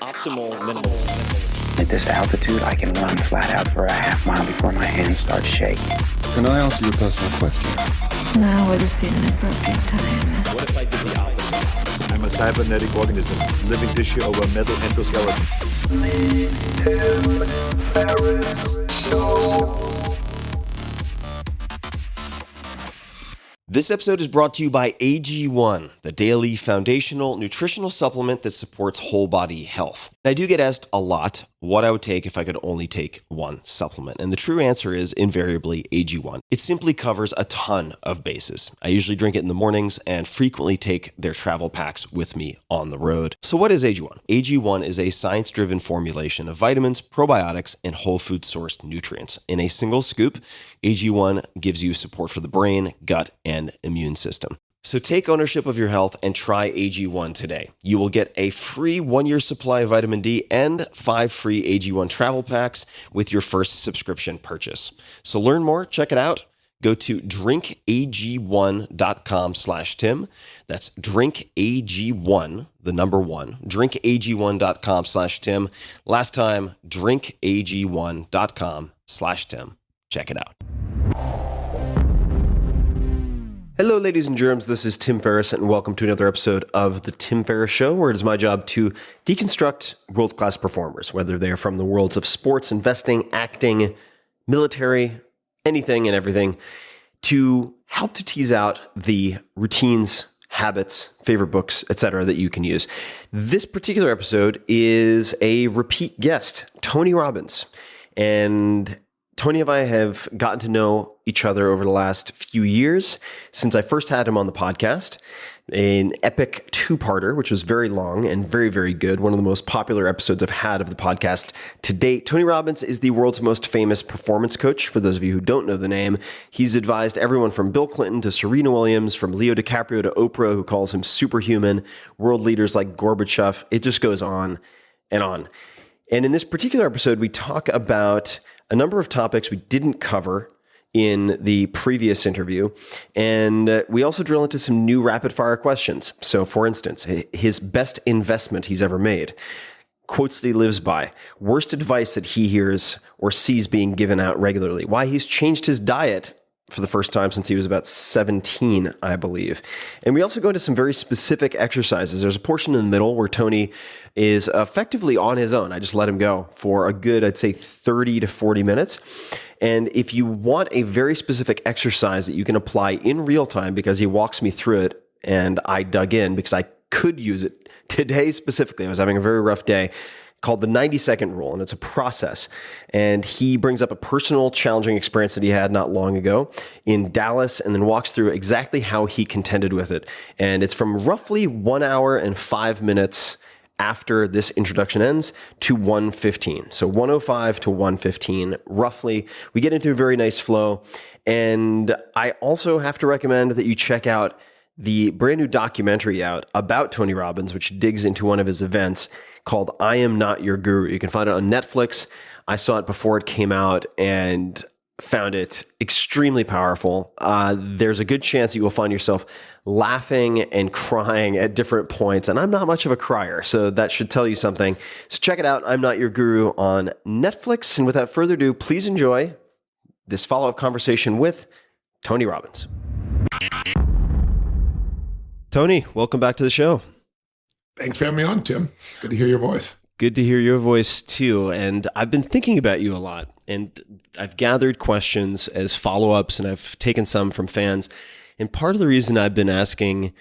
optimal minimalism. At this altitude, I can run flat out for a half mile before my hands start shaking. Can I ask you a personal question? Now would seem an appropriate time. What if I did the opposite? I'm a cybernetic organism, living tissue over a metal endoskeleton. This episode is brought to you by AG1, the daily foundational nutritional supplement that supports whole body health. I do get asked a lot what I would take if I could only take one supplement. And the true answer is invariably AG1. It simply covers a ton of bases. I usually drink it in the mornings and frequently take their travel packs with me on the road. So what is AG1? AG1 is a science-driven formulation of vitamins, probiotics, and whole food sourced nutrients. In a single scoop, AG1 gives you support for the brain, gut, and immune system. So take ownership of your health and try AG1 today. You will get a free 1-year supply of vitamin D and 5 free AG1 travel packs with your first subscription purchase. So learn more, check it out. Go to drinkag1.com/Tim. That's drinkag1, the number 1, drinkag1.com/Tim. Last time, drinkag1.com/Tim. Check it out. Hello, ladies and germs. This is Tim Ferriss, and welcome to another episode of The Tim Ferriss Show, where it is my job to deconstruct world-class performers, whether they are from the worlds of sports, investing, acting, military, anything and everything, to help to tease out the routines, habits, favorite books, etc. that you can use. This particular episode is a repeat guest, Tony Robbins. And Tony and I have gotten to know each other over the last few years since I first had him on the podcast. An epic two-parter, which was very long and very, very good. One of the most popular episodes I've had of the podcast to date. Tony Robbins is the world's most famous performance coach. For those of you who don't know the name, he's advised everyone from Bill Clinton to Serena Williams, from Leo DiCaprio to Oprah, who calls him superhuman, world leaders like Gorbachev. It just goes on and on. And in this particular episode, we talk about a number of topics we didn't cover in the previous interview. And we also drill into some new rapid fire questions. So for instance, his best investment he's ever made, quotes that he lives by, worst advice that he hears or sees being given out regularly, why he's changed his diet for the first time since he was about 17, I believe. And we also go into some very specific exercises. There's a portion in the middle where Tony is effectively on his own. I just let him go for a good, I'd say 30 to 40 minutes. And if you want a very specific exercise that you can apply in real time, because he walks me through it and I dug in because I could use it today specifically. I was having a very rough day, called the 90-second rule, and it's a process. And he brings up a personal challenging experience that he had not long ago in Dallas and then walks through exactly how he contended with it. And it's from roughly 1 hour and 5 minutes after this introduction ends to 1:15. So 1:05 to 1:15, roughly. We get into a very nice flow. And I also have to recommend that you check out the brand new documentary out about Tony Robbins, which digs into one of his events called I Am Not Your Guru. You can find it on Netflix. I saw it before it came out and found it extremely powerful. There's a good chance you will find yourself laughing and crying at different points. And I'm not much of a crier, so that should tell you something. So check it out. I'm Not Your Guru on Netflix. And without further ado, please enjoy this follow-up conversation with Tony Robbins. Tony, welcome back to the show. Thanks for having me on, Tim. Good to hear your voice. Good to hear your voice too. And I've been thinking about you a lot, and I've gathered questions as follow-ups, and I've taken some from fans. And part of the reason I've been asking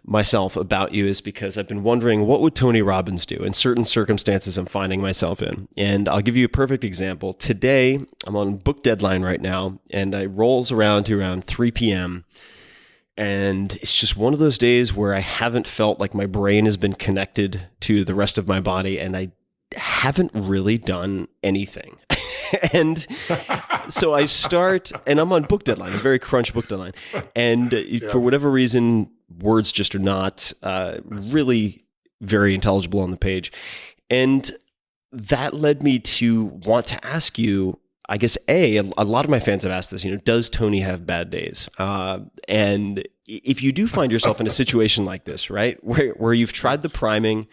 myself about you is because I've been wondering, what would Tony Robbins do in certain circumstances I'm finding myself in? And I'll give you a perfect example. Today, I'm on book deadline right now, and it rolls around to around 3 p.m., and it's just one of those days where I haven't felt like my brain has been connected to the rest of my body, and I haven't really done anything. And so I start, and I'm on book deadline, a very crunch book deadline. And Yes. for whatever reason, words just are not really very intelligible on the page. And that led me to want to ask you, I guess, a lot of my fans have asked this, does Tony have bad days? And if you do find yourself in a situation like this, right, where you've tried the priming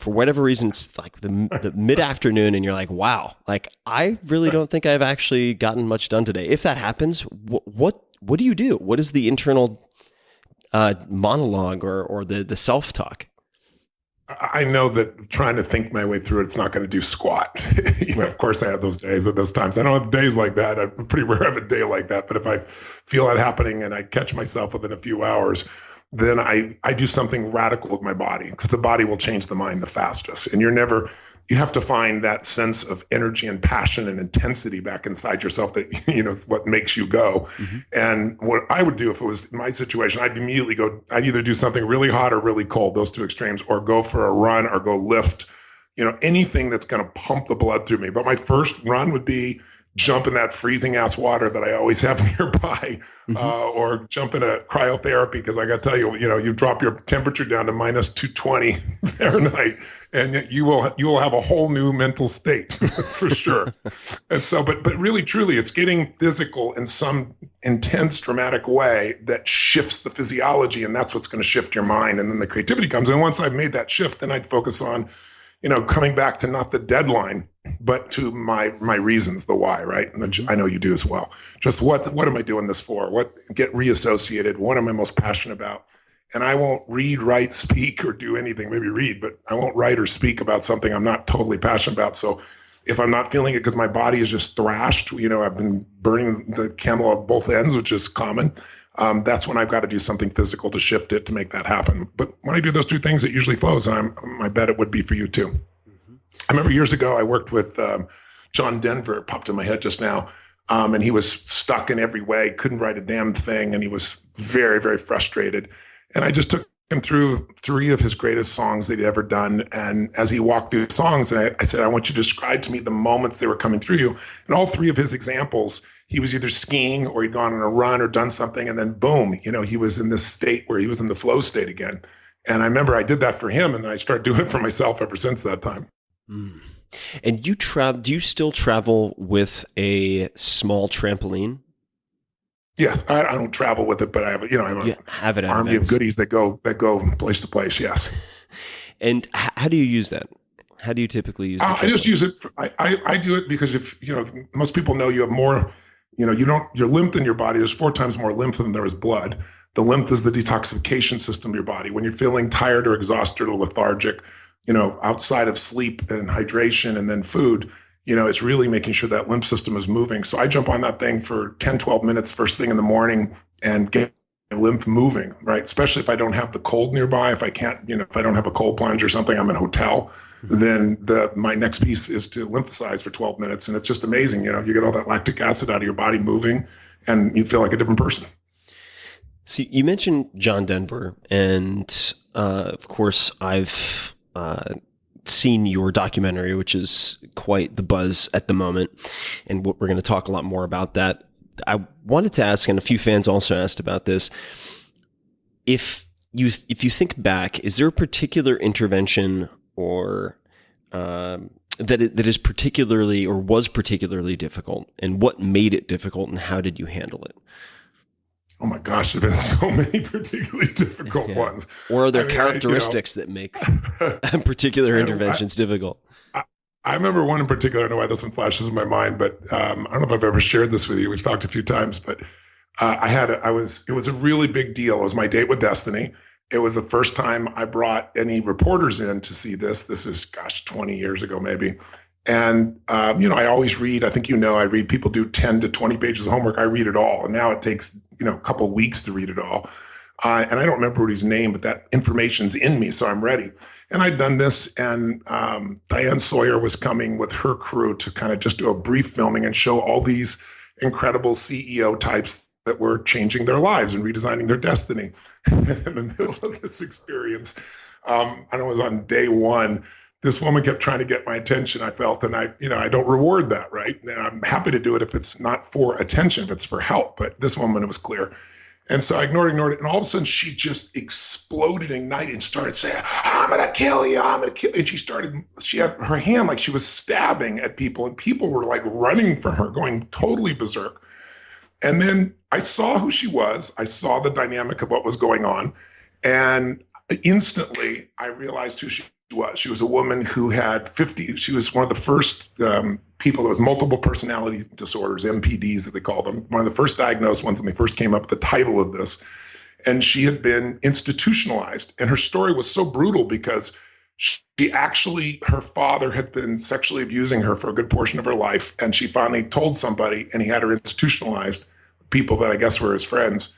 for whatever reason, it's like the mid-afternoon and you're like, wow, like I really don't think I've actually gotten much done today. If that happens, what do you do? What is the internal monologue or the self-talk? I know that trying to think my way through it's not going to do squat. Of course, I have those days at those times. I don't have days like that. I'm pretty rare to have a day like that. But if I feel that happening and I catch myself within a few hours, then I do something radical with my body, because the body will change the mind the fastest. And you have to find that sense of energy and passion and intensity back inside yourself that, is what makes you go. Mm-hmm. And what I would do if it was my situation, I'd either do something really hot or really cold, those two extremes, or go for a run or go lift, anything that's going to pump the blood through me. But my first run would be jump in that freezing ass water that I always have nearby, or jump in a cryotherapy, because I got to tell you, you drop your temperature down to minus 220 Fahrenheit, and you will have a whole new mental state. That's for sure. And so, but really, truly, it's getting physical in some intense, dramatic way that shifts the physiology, and that's what's going to shift your mind, and then the creativity comes. And once I've made that shift, then I'd focus on, coming back to not the deadline, but to my reasons, the why, right? Which I know you do as well. Just what am I doing this for? Get reassociated. What am I most passionate about? And I won't read, write, speak, or do anything, maybe read, but I won't write or speak about something I'm not totally passionate about. So if I'm not feeling it because my body is just thrashed, I've been burning the candle at both ends, which is common. That's when I've got to do something physical to shift it to make that happen. But when I do those two things, it usually flows. And I bet it would be for you too. Mm-hmm. I remember years ago, I worked with John Denver, it popped in my head just now. And he was stuck in every way, couldn't write a damn thing. And he was very, very frustrated. And I just took him through 3 of his greatest songs that he'd ever done. And as he walked through the songs, I said, I want you to describe to me the moments they were coming through you. And all 3 of his examples, he was either skiing or he'd gone on a run or done something. And then boom, he was in this state where he was in the flow state again. And I remember I did that for him, and then I started doing it for myself ever since that time. Mm. And do you still travel with a small trampoline? Yes, I don't travel with it, but I have an army of goodies that go place to place. Yes. And how do you use that? How do you typically use it? I just use it. I do it because if most people know you have more. Your lymph in your body. There's 4 times more lymph than there is blood. The lymph is the detoxification system of your body. When you're feeling tired or exhausted or lethargic, outside of sleep and hydration and then food. It's really making sure that lymph system is moving. So I jump on that thing for 10, 12 minutes first thing in the morning and get my lymph moving, right? Especially if I don't have the cold nearby. If I can't, if I don't have a cold plunge or something, I'm in a hotel, then my next piece is to lymphocyze for 12 minutes. And it's just amazing. You get all that lactic acid out of your body moving and you feel like a different person. So you mentioned John Denver, and of course I've seen your documentary, which is quite the buzz at the moment, and we're going to talk a lot more about that. I wanted to ask, and a few fans also asked about this, if you think back, is there a particular intervention or that is particularly or was particularly difficult, and what made it difficult, and how did you handle it? Oh my gosh, there've been so many particularly difficult ones. Or are there characteristics that make particular interventions difficult? I remember one in particular. I don't know why this one flashes in my mind, but I don't know if I've ever shared this with you. We've talked a few times, but it was a really big deal. It was my date with Destiny. It was the first time I brought any reporters in to see this. This is, 20 years ago, maybe. And, I always read, I think, I read people do 10 to 20 pages of homework. I read it all. And now it takes, a couple of weeks to read it all. And I don't remember his name, but that information's in me. So I'm ready. And I'd done this, and Diane Sawyer was coming with her crew to kind of just do a brief filming and show all these incredible CEO types that were changing their lives and redesigning their destiny. In the middle of this experience, I know it was on day 1, this woman kept trying to get my attention, I felt, and I don't reward that, right? And I'm happy to do it if it's not for attention, if it's for help. But this woman, it was clear. And so I ignored it. And all of a sudden she just exploded, ignited, and started saying, I'm going to kill you. I'm going to kill you. And she had her hand like she was stabbing at people, and people were like running for her, going totally berserk. And then I saw who she was. I saw the dynamic of what was going on. And instantly I realized who she was. She was a woman who had 50. She was one of the first people that was multiple personality disorders, MPDs that they call them. One of the first diagnosed ones when they first came up with the title of this. And she had been institutionalized. And her story was so brutal because her father had been sexually abusing her for a good portion of her life. And she finally told somebody, and he had her institutionalized, people that I guess were his friends.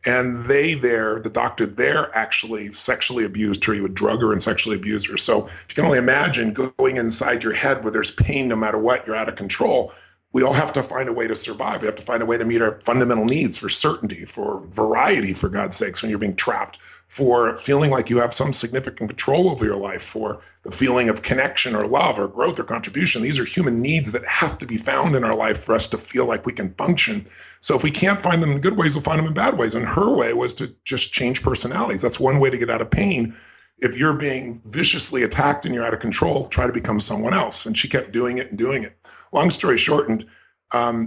And the doctor there actually sexually abused her. He would drug her and sexually abuse her. So you can only imagine going inside your head where there's pain no matter what, you're out of control. We all have to find a way to survive. We have to find a way to meet our fundamental needs for certainty, for variety, for God's sakes, when you're being trapped, for feeling like you have some significant control over your life, for the feeling of connection or love or growth or contribution. These are human needs that have to be found in our life for us to feel like we can function. So if we can't find them in good ways, we'll find them in bad ways. And her way was to just change personalities. That's one way to get out of pain. If you're being viciously attacked and you're out of control, try to become someone else. And she kept doing it and doing it. Long story shortened,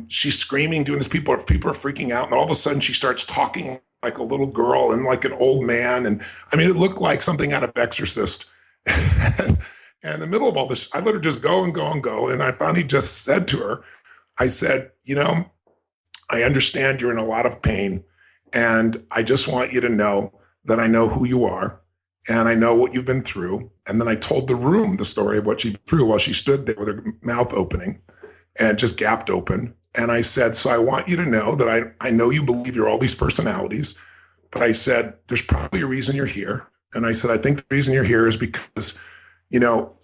she's screaming, doing this. People are freaking out. And all of a sudden she starts talking like a little girl and like an old man. And I mean, it looked like something out of Exorcist. And in the middle of all this, I let her just go and go and go. And I finally just said to her, I said, I understand you're in a lot of pain. And I just want you to know that I know who you are. And I know what you've been through. And then I told the room the story of what she'd been through while she stood there with her mouth opening and just gapped open. And I said, so I want you to know that I know you believe you're all these personalities, but I said, there's probably a reason you're here. And I said, I think the reason you're here is because,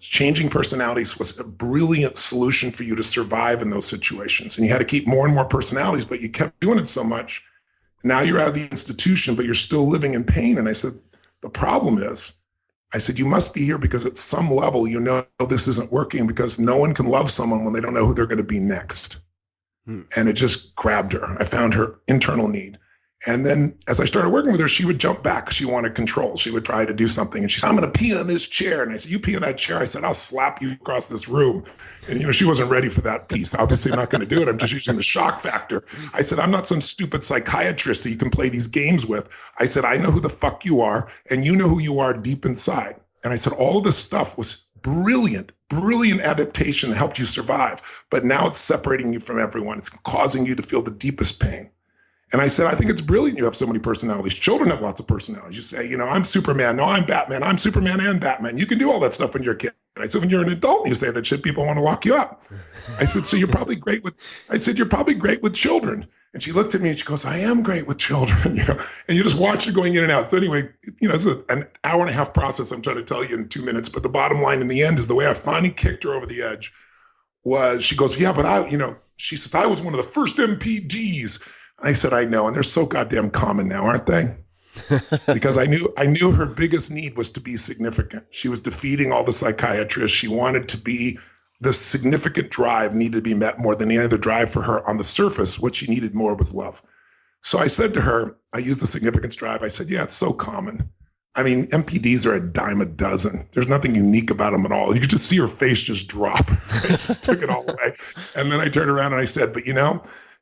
changing personalities was a brilliant solution for you to survive in those situations. And you had to keep more and more personalities, but you kept doing it so much. Now you're out of the institution, but you're still living in pain. And I said, the problem is, I said, you must be here because at some level, this isn't working because no one can love someone when they don't know who they're going to be next. And it just grabbed her. I found her internal need. And then as I started working with her, she would jump back. She wanted control. She would try to do something. And she said, I'm going to pee on this chair. And I said, you pee on that chair. I said, I'll slap you across this room. And, she wasn't ready for that piece. Obviously, I'm not going to do it. I'm just using the shock factor. I said, I'm not some stupid psychiatrist that you can play these games with. I said, I know who the fuck you are. And you know who you are deep inside. And I said, all of this stuff was brilliant adaptation that helped you survive. But now it's separating you from everyone. It's causing you to feel the deepest pain. And I said, I think it's brilliant you have so many personalities. Children have lots of personalities. You say, I'm Superman. No, I'm Batman. I'm Superman and Batman. You can do all that stuff when you're a kid. I said, when you're an adult, you say that shit, people want to lock you up. I said, so you're probably great with children. And she looked at me and she goes, I am great with children. And you just watch her going in and out. So anyway, it's an hour and a half process I'm trying to tell you in 2 minutes. But the bottom line in the end is the way I finally kicked her over the edge was she goes, yeah, but she says, I was one of the first MPDs. I said, I know. And they're so goddamn common now, aren't they? Because I knew her biggest need was to be significant. She was defeating all the psychiatrists. She wanted to be the significant drive needed to be met more than any other drive for her on the surface. What she needed more was love. So I said to her, I used the significance drive. I said, yeah, it's so common. I mean, MPDs are a dime a dozen. There's nothing unique about them at all. You could just see her face just drop. I just took it all away. And then I turned around and I said, but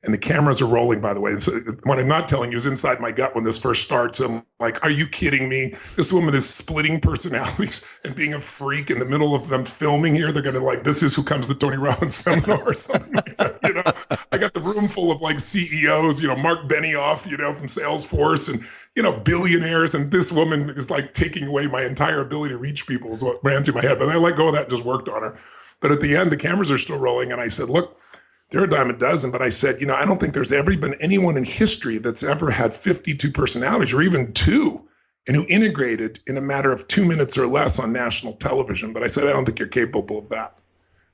and the cameras are rolling, by the way. So what I'm not telling you is inside my gut when this first starts. I'm like, are you kidding me? This woman is splitting personalities and being a freak in the middle of them filming here. They're going to this is who comes to Tony Robbins seminar or something like that. I got the room full of CEOs, Mark Benioff, from Salesforce and, billionaires. And this woman is taking away my entire ability to reach people is what ran through my head. But I let go of that and just worked on her. But at the end, the cameras are still rolling. And I said, look, they're a dime a dozen, but I said, I don't think there's ever been anyone in history that's ever had 52 personalities or even two and who integrated in a matter of 2 minutes or less on national television. But I said, I don't think you're capable of that.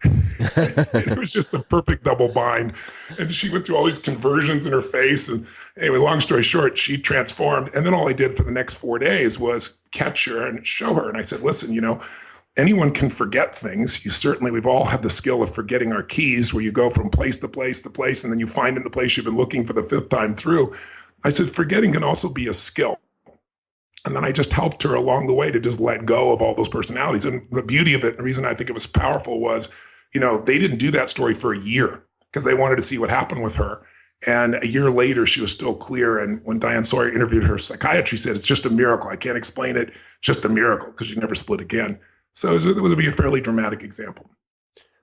It was just the perfect double bind. And she went through all these conversions in her face. And anyway, long story short, she transformed. And then all I did for the next 4 days was catch her and show her. And I said, listen, anyone can forget things. We've all had the skill of forgetting our keys where you go from place to place to place, and then you find in the place you've been looking for the fifth time through. I said, forgetting can also be a skill. And then I just helped her along the way to just let go of all those personalities. And the beauty of it, the reason I think it was powerful was, they didn't do that story for a year because they wanted to see what happened with her. And a year later, she was still clear. And when Diane Sawyer interviewed her, psychiatry said, it's just a miracle. I can't explain it. It's just a miracle because you never split again. So it would be a fairly dramatic example.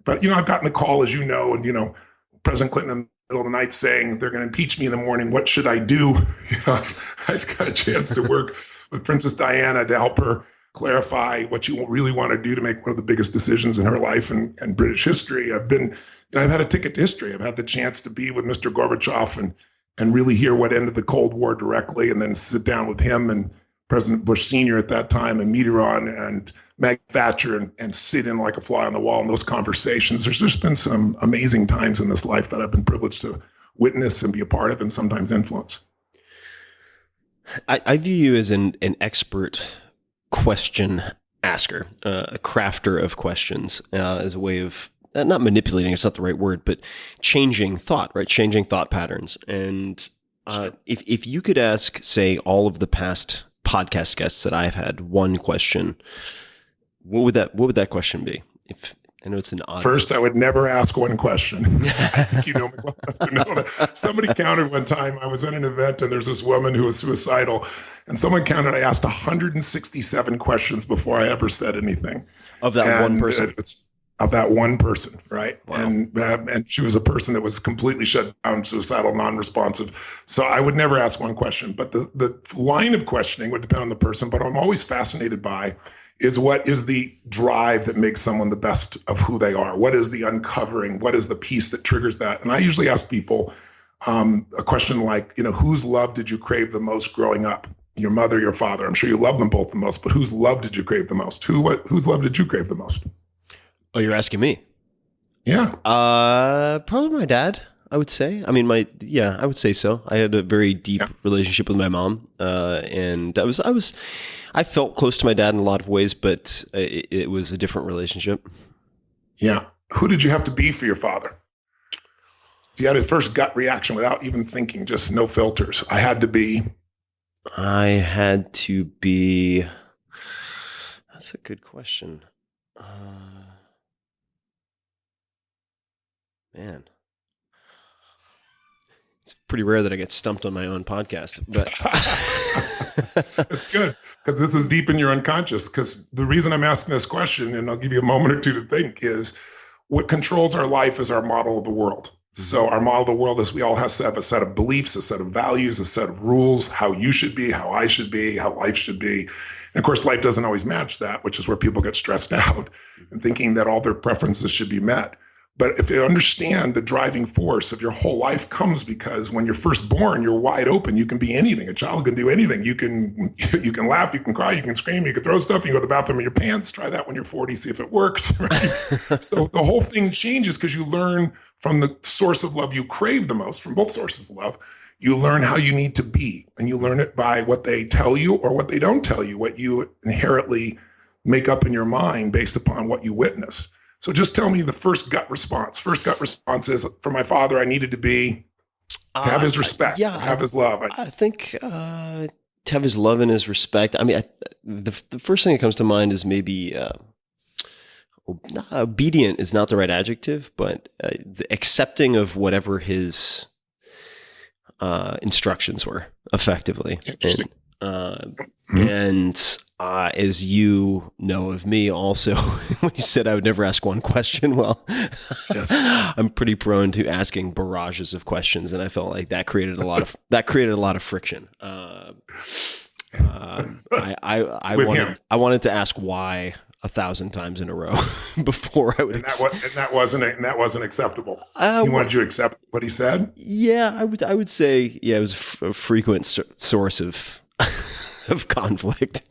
But, I've gotten a call, as you know, and, President Clinton in the middle of the night saying they're going to impeach me in the morning. What should I do? I've got a chance to work with Princess Diana to help her clarify what you really want to do to make one of the biggest decisions in her life and British history. I've had a ticket to history. I've had the chance to be with Mr. Gorbachev and really hear what ended the Cold War directly, and then sit down with him and President Bush Sr. at that time, and Mitterrand and Meg Thatcher, and sit in like a fly on the wall in those conversations. There's just been some amazing times in this life that I've been privileged to witness and be a part of, and sometimes influence. I view you as an expert question asker, a crafter of questions, as a way of not manipulating, it's not the right word, but changing thought, right? Changing thought patterns. And if you could ask, say, all of the past podcast guests that I've had one question, what would that question be? If I know it's an odd. First, I would never ask one question. I think you know me well enough to know that. Somebody counted one time. I was at an event and there's this woman who was suicidal, and someone counted. I asked 167 questions before I ever said anything. Of that one person. Of that one person, right? Wow. And she was a person that was completely shut down, suicidal, non-responsive. So I would never ask one question, but the line of questioning would depend on the person. But I'm always fascinated by is what is the drive that makes someone the best of who they are? What is the uncovering? What is the piece that triggers that? And I usually ask people a question like, whose love did you crave the most growing up? Your mother, your father? I'm sure you love them both the most, but whose love did you crave the most? Whose love did you crave the most? Oh, you're asking me? Yeah. Probably my dad, I would say. I mean, I would say so. I had a very deep relationship with my mom, and I felt close to my dad in a lot of ways, but it was a different relationship. Yeah. Who did you have to be for your father? If you had a first gut reaction without even thinking, just no filters, I had to be. That's a good question. Man, it's pretty rare that I get stumped on my own podcast, but it's good because this is deep in your unconscious. Because the reason I'm asking this question, and I'll give you a moment or two to think, is what controls our life is our model of the world. So our model of the world is we all have to have a set of beliefs, a set of values, a set of rules, how you should be, how I should be, how life should be. And of course, life doesn't always match that, which is where people get stressed out and thinking that all their preferences should be met. But if you understand the driving force of your whole life comes because when you're first born, you're wide open. You can be anything. A child can do anything. You can laugh, you can cry, you can scream, you can throw stuff, you can go to the bathroom in your pants. Try that when you're 40, see if it works. Right? So the whole thing changes because you learn from the source of love you crave the most, from both sources of love. You learn how you need to be, and you learn it by what they tell you or what they don't tell you, what you inherently make up in your mind based upon what you witness. So just tell me the first gut response. First gut response is, for my father, I needed to have his respect, have his love. I think to have his love and his respect. I mean, the first thing that comes to mind is maybe obedient is not the right adjective, but the accepting of whatever his instructions were, effectively. Interesting. And as you know of me also, when you said I would never ask one question, well, yes. I'm pretty prone to asking barrages of questions, and I felt like that created a lot of friction. I wanted to ask why 1,000 times in a row before I would. And that wasn't acceptable. He wanted you to accept what he said. Yeah, I would say it was a frequent source of conflict.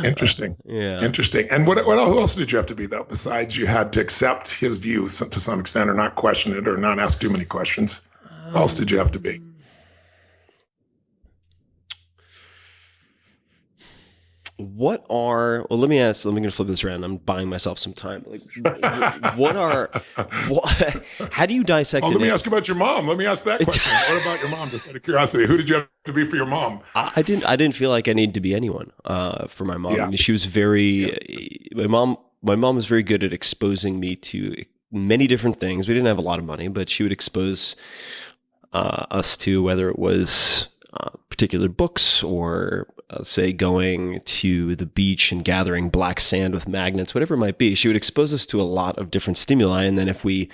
Interesting. Interesting. And who else did you have to be, though, besides you had to accept his views to some extent, or not question it, or not ask too many questions? What else did you have to be? Let me flip this around. I'm buying myself some time. How do you dissect? Let me ask you about your mom. Let me ask that question. What about your mom? Just out of curiosity, who did you have to be for your mom? I didn't feel like I needed to be anyone for my mom. Yeah. I mean, she was my mom was very good at exposing me to many different things. We didn't have a lot of money, but she would expose us to, whether it was particular books or say going to the beach and gathering black sand with magnets, whatever it might be. She would expose us to a lot of different stimuli. And then if we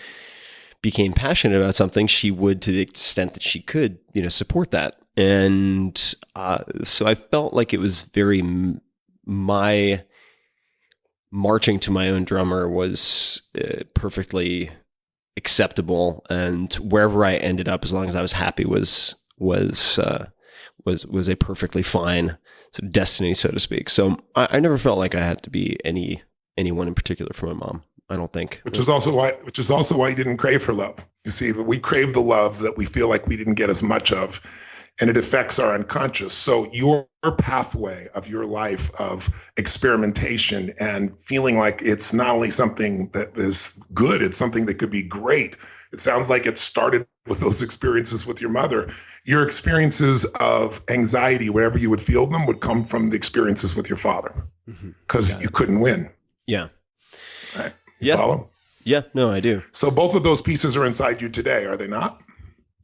became passionate about something, she would, to the extent that she could, support that. And so I felt like it was very my marching to my own drummer was perfectly acceptable, and wherever I ended up, as long as I was happy, was a perfectly fine sort of destiny, so to speak. So I never felt like I had to be anyone in particular for my mom. I don't think. Which is also why you didn't crave for love. You see, we crave the love that we feel like we didn't get as much of, and it affects our unconscious. So your pathway of your life of experimentation and feeling like it's not only something that is good, it's something that could be great. It sounds like it started with those experiences with your mother. Your experiences of anxiety, wherever you would feel them, would come from the experiences with your father, because you couldn't win. Yeah. Right? Yeah. Follow? Yeah. No, I do. So both of those pieces are inside you today, are they not?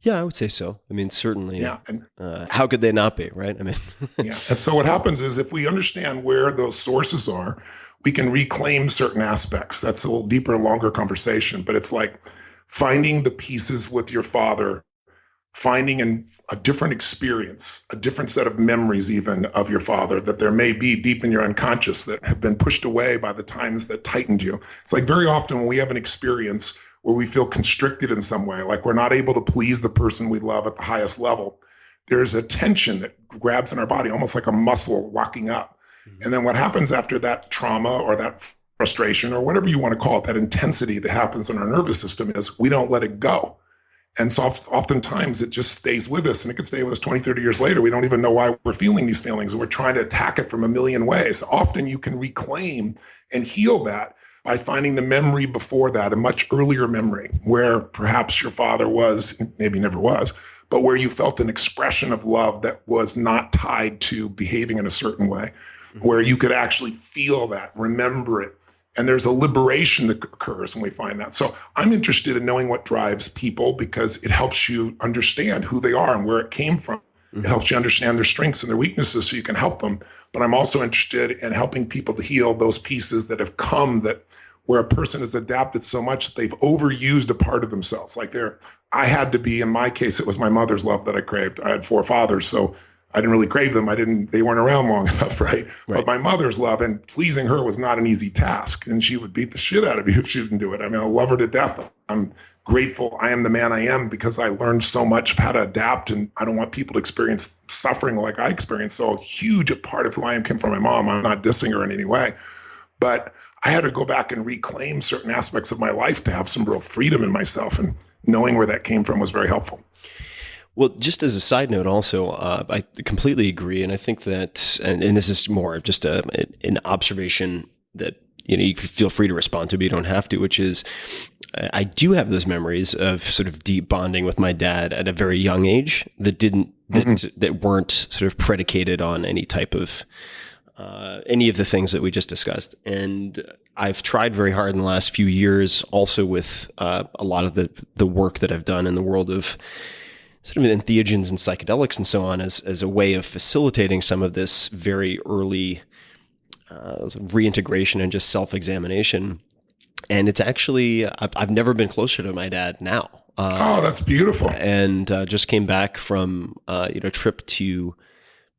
Yeah, I would say so. I mean, certainly. Yeah. And, how could they not be, right? I mean, yeah. And so what happens is, if we understand where those sources are, we can reclaim certain aspects. That's a little deeper and longer conversation, but it's like finding the pieces with your father, finding a different experience, a different set of memories even of your father that there may be deep in your unconscious that have been pushed away by the times that tightened you. It's like very often when we have an experience where we feel constricted in some way, like we're not able to please the person we love at the highest level, there's a tension that grabs in our body, almost like a muscle locking up. And then what happens after that trauma or that frustration or whatever you want to call it, that intensity that happens in our nervous system, is we don't let it go. And so oftentimes it just stays with us, and it could stay with us 20, 30 years later. We don't even know why we're feeling these feelings, and we're trying to attack it from a million ways. Often you can reclaim and heal that by finding the memory before that, a much earlier memory where perhaps your father was, maybe never was, but where you felt an expression of love that was not tied to behaving in a certain way, where you could actually feel that, remember it. And there's a liberation that occurs when we find that. So I'm interested in knowing what drives people, because it helps you understand who they are and where it came from. It helps you understand their strengths and their weaknesses so you can help them. But I'm also interested in helping people to heal those pieces that have come, that where a person has adapted so much that they've overused a part of themselves. Like I had to be, in my case, it was my mother's love that I craved. I had 4 fathers, so I didn't really crave them. They weren't around long enough, right? But my mother's love, and pleasing her, was not an easy task. And she would beat the shit out of you if she didn't do it. I mean, I love her to death. I'm grateful I am the man I am because I learned so much of how to adapt, and I don't want people to experience suffering like I experienced. So a huge part of who I am came from my mom. I'm not dissing her in any way, but I had to go back and reclaim certain aspects of my life to have some real freedom in myself, and knowing where that came from was very helpful. Well, just as a side note also, I completely agree. And I think that, and this is more just an observation that, you can feel free to respond to, but you don't have to, which is I do have those memories of sort of deep bonding with my dad at a very young age that that weren't sort of predicated on any type of, any of the things that we just discussed. And I've tried very hard in the last few years also with a lot of the work that I've done in the world of sort of entheogens and psychedelics and so on as a way of facilitating some of this very early reintegration and just self-examination. And it's actually, I've never been closer to my dad now. Oh, that's beautiful. And just came back from a trip to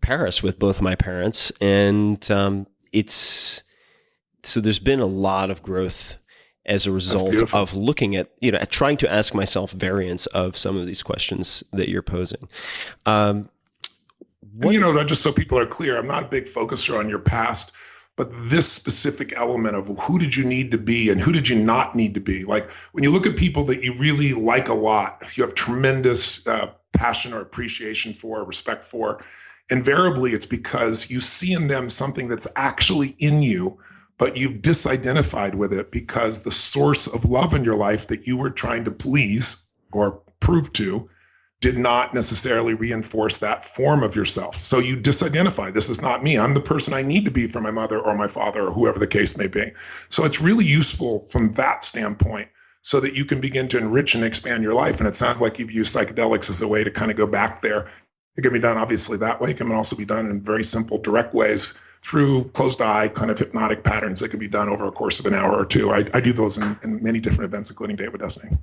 Paris with both my parents. And so there's been a lot of growth as a result of looking at, at trying to ask myself variants of some of these questions that you're posing. Just so people are clear, I'm not a big focuser on your past, but this specific element of who did you need to be and who did you not need to be? Like when you look at people that you really like a lot, you have tremendous passion or appreciation for, respect for, invariably it's because you see in them something that's actually in you, but you've disidentified with it because the source of love in your life that you were trying to please or prove to did not necessarily reinforce that form of yourself. So you disidentify. This is not me. I'm the person I need to be for my mother or my father or whoever the case may be. So it's really useful from that standpoint so that you can begin to enrich and expand your life. And it sounds like you've used psychedelics as a way to kind of go back there It can be done obviously that way. It can also be done in very simple, direct ways through closed eye kind of hypnotic patterns that can be done over a course of an hour or two. I do those in many different events, including Date with Destiny.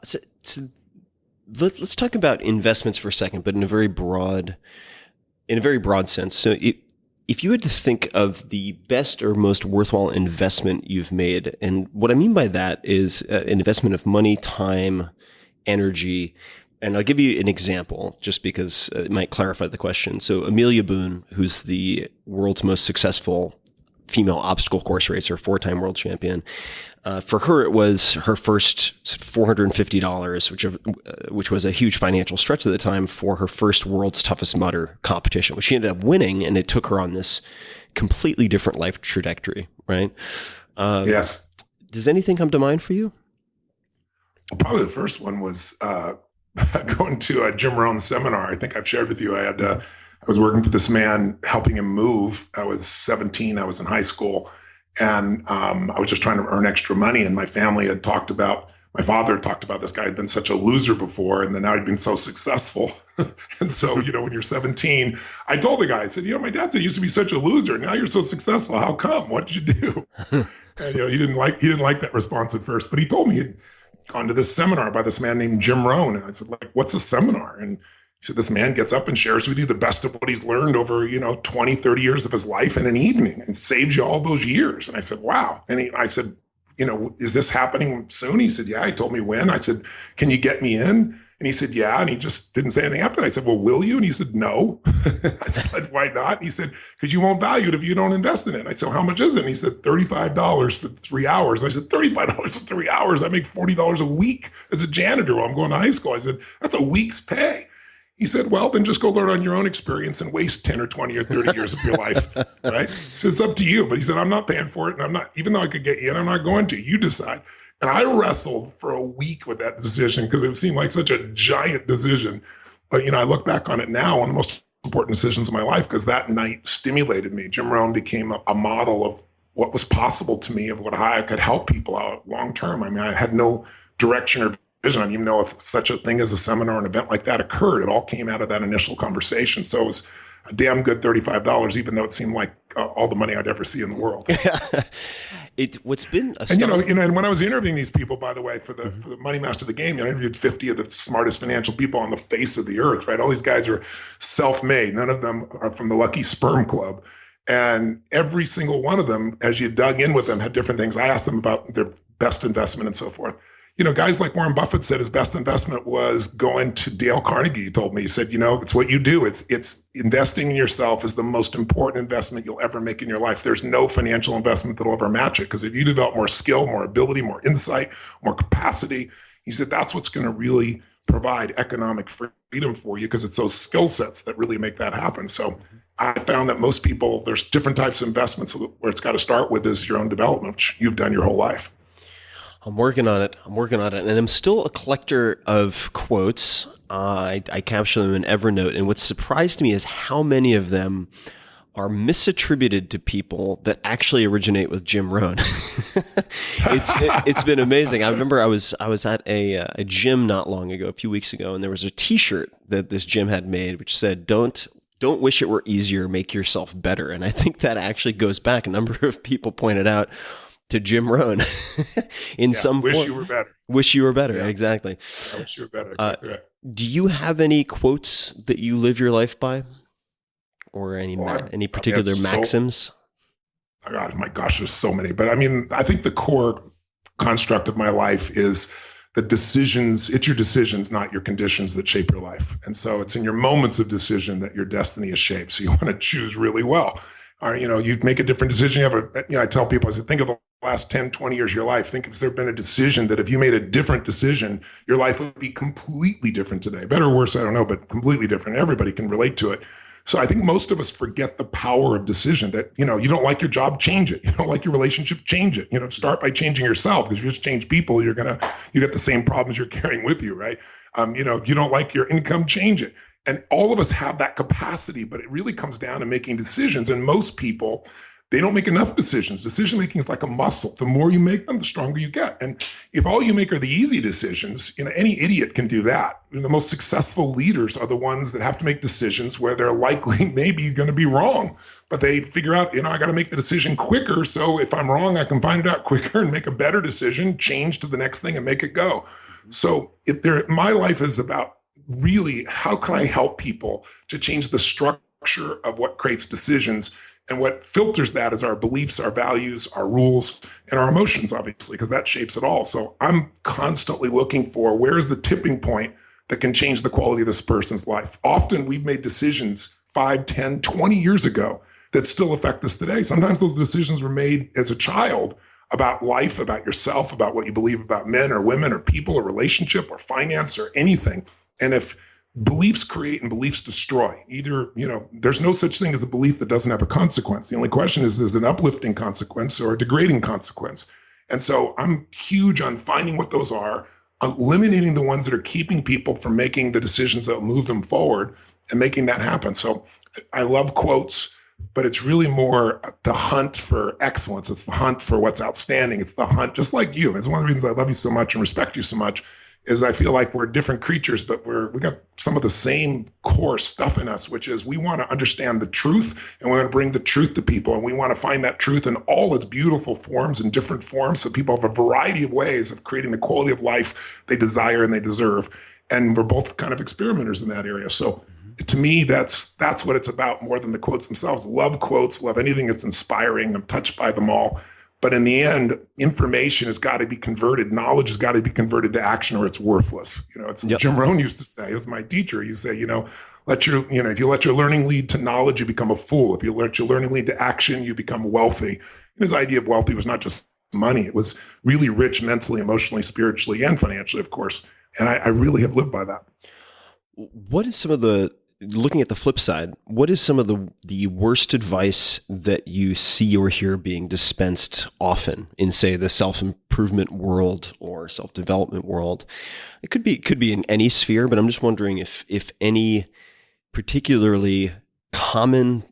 So let's talk about investments for a second, but in a very broad sense. So if you had to think of the best or most worthwhile investment you've made, and what I mean by that is an investment of money, time, energy. And I'll give you an example just because it might clarify the question. So Amelia Boone, who's the world's most successful female obstacle course racer, 4-time world champion, for her, it was her first $450, which was a huge financial stretch at the time for her first World's Toughest Mudder competition, which she ended up winning, and it took her on this completely different life trajectory, right? Yes. Does anything come to mind for you? Probably the first one was going to a Jim Rohn seminar. I think I've shared with you. I was working for this man, helping him move. I was 17. I was in high school, and I was just trying to earn extra money. And my family had talked about, my father had talked about this guy had been such a loser before, and then now he'd been so successful. And so, when you're 17, I told the guy, I said, my dad said you used to be such a loser. Now you're so successful. How come? What did you do? And he didn't like that response at first, but he told me he'd gone to this seminar by this man named Jim Rohn. And I said, what's a seminar? And he said, this man gets up and shares with you the best of what he's learned over, 20, 30 years of his life in an evening, and saves you all those years. And I said, wow. And I said, is this happening soon? He said, yeah. He told me when. I said, can you get me in? And he said, yeah. And he just didn't say anything after that. I said, well, will you? And he said, no. I said, why not? And he said, because you won't value it if you don't invest in it. And I said, how much is it? And he said, $35 for 3 hours. And I said, $35 for 3 hours? I make $40 a week as a janitor while I'm going to high school. I said, that's a week's pay. He said, well, then just go learn on your own experience and waste 10 or 20 or 30 years of your life, right? He said, it's up to you. But he said, I'm not paying for it. And I'm not, even though I could get you in, I'm not going to. You decide. And I wrestled for a week with that decision because it seemed like such a giant decision. But, I look back on it now, one of the most important decisions of my life, because that night stimulated me. Jim Rohn became a model of what was possible to me, of what I could help people out long term. I mean, I had no direction or vision. I didn't even know if such a thing as a seminar, an event like that occurred. It all came out of that initial conversation. So it was a damn good $35, even though it seemed like all the money I'd ever see in the world. What's been and and when I was interviewing these people, by the way, for the Money Master of the Game, I interviewed 50 of the smartest financial people on the face of the earth, right? All these guys are self-made. None of them are from the Lucky Sperm Club. And every single one of them, as you dug in with them, had different things. I asked them about their best investment and so forth. Guys like Warren Buffett said his best investment was going to Dale Carnegie. He told me, he said, it's what you do. It's investing in yourself is the most important investment you'll ever make in your life. There's no financial investment that'll ever match it. Because if you develop more skill, more ability, more insight, more capacity, he said, that's what's going to really provide economic freedom for you, because it's those skill sets that really make that happen. So I found that most people, there's different types of investments where it's got to start with is your own development, which you've done your whole life. I'm working on it. And I'm still a collector of quotes. I capture them in Evernote. And what surprised me is how many of them are misattributed to people that actually originate with Jim Rohn. It's been amazing. I remember I was at a gym not long ago, a few weeks ago, and there was a T-shirt that this gym had made which said, "Don't wish it were easier, make yourself better." And I think that actually goes back. A number of people pointed out to Jim Rohn in some wish form. You were better. Wish you were better. Yeah. Exactly. I wish you were better. Exactly right. Do you have any quotes that you live your life by, or any particular maxims? Oh my gosh, there's so many. But I mean, I think the core construct of my life is the decisions. It's your decisions, not your conditions, that shape your life. And so it's in your moments of decision that your destiny is shaped. So you want to choose really well. Or, you make a different decision. I tell people, I said, think of the last 10, 20 years of your life. Think if there been a decision that if you made a different decision, your life would be completely different today. Better or worse, I don't know, but completely different. Everybody can relate to it. So I think most of us forget the power of decision, that, you don't like your job, change it. You don't like your relationship, change it. Start by changing yourself, because if you just change people, you get the same problems you're carrying with you, right? If you don't like your income, change it. And all of us have that capacity, but it really comes down to making decisions. And most people, they don't make enough decisions. Decision making is like a muscle. The more you make them, the stronger you get. And if all you make are the easy decisions, any idiot can do that. And the most successful leaders are the ones that have to make decisions where they're likely maybe going to be wrong, but they figure out, I got to make the decision quicker. So if I'm wrong, I can find it out quicker and make a better decision, change to the next thing and make it go. So my life is about really, how can I help people to change the structure of what creates decisions? And what filters that is our beliefs, our values, our rules, and our emotions, obviously, because that shapes it all. So I'm constantly looking for where's the tipping point that can change the quality of this person's life. Often we've made decisions 5, 10, 20 years ago that still affect us today. Sometimes those decisions were made as a child about life, about yourself, about what you believe about men or women or people or relationship or finance or anything. And if beliefs create and beliefs destroy. Either, there's no such thing as a belief that doesn't have a consequence. The only question is an uplifting consequence or a degrading consequence. And so I'm huge on finding what those are, eliminating the ones that are keeping people from making the decisions that will move them forward and making that happen. So I love quotes, but it's really more the hunt for excellence. It's the hunt for what's outstanding. It's the hunt, just like you. It's one of the reasons I love you so much and respect you so much, is I feel like we're different creatures, but we got some of the same core stuff in us, which is we want to understand the truth and we want to bring the truth to people. And we want to find that truth in all its beautiful forms and different forms. So people have a variety of ways of creating the quality of life they desire and they deserve. And we're both kind of experimenters in that area. So to me, that's what it's about more than the quotes themselves. Love quotes, love anything that's inspiring. I'm touched by them all. But in the end, information has got to be converted. Knowledge has got to be converted to action or it's worthless. It's Jim Rohn used to say, as my teacher, you say, if you let your learning lead to knowledge, you become a fool. If you let your learning lead to action, you become wealthy. And his idea of wealthy was not just money. It was really rich mentally, emotionally, spiritually, and financially, of course. And I really have lived by that. What is some of looking at the flip side, what is some of the worst advice that you see or hear being dispensed often in, say, the self-improvement world or self-development world? It could be in any sphere, but I'm just wondering if any particularly common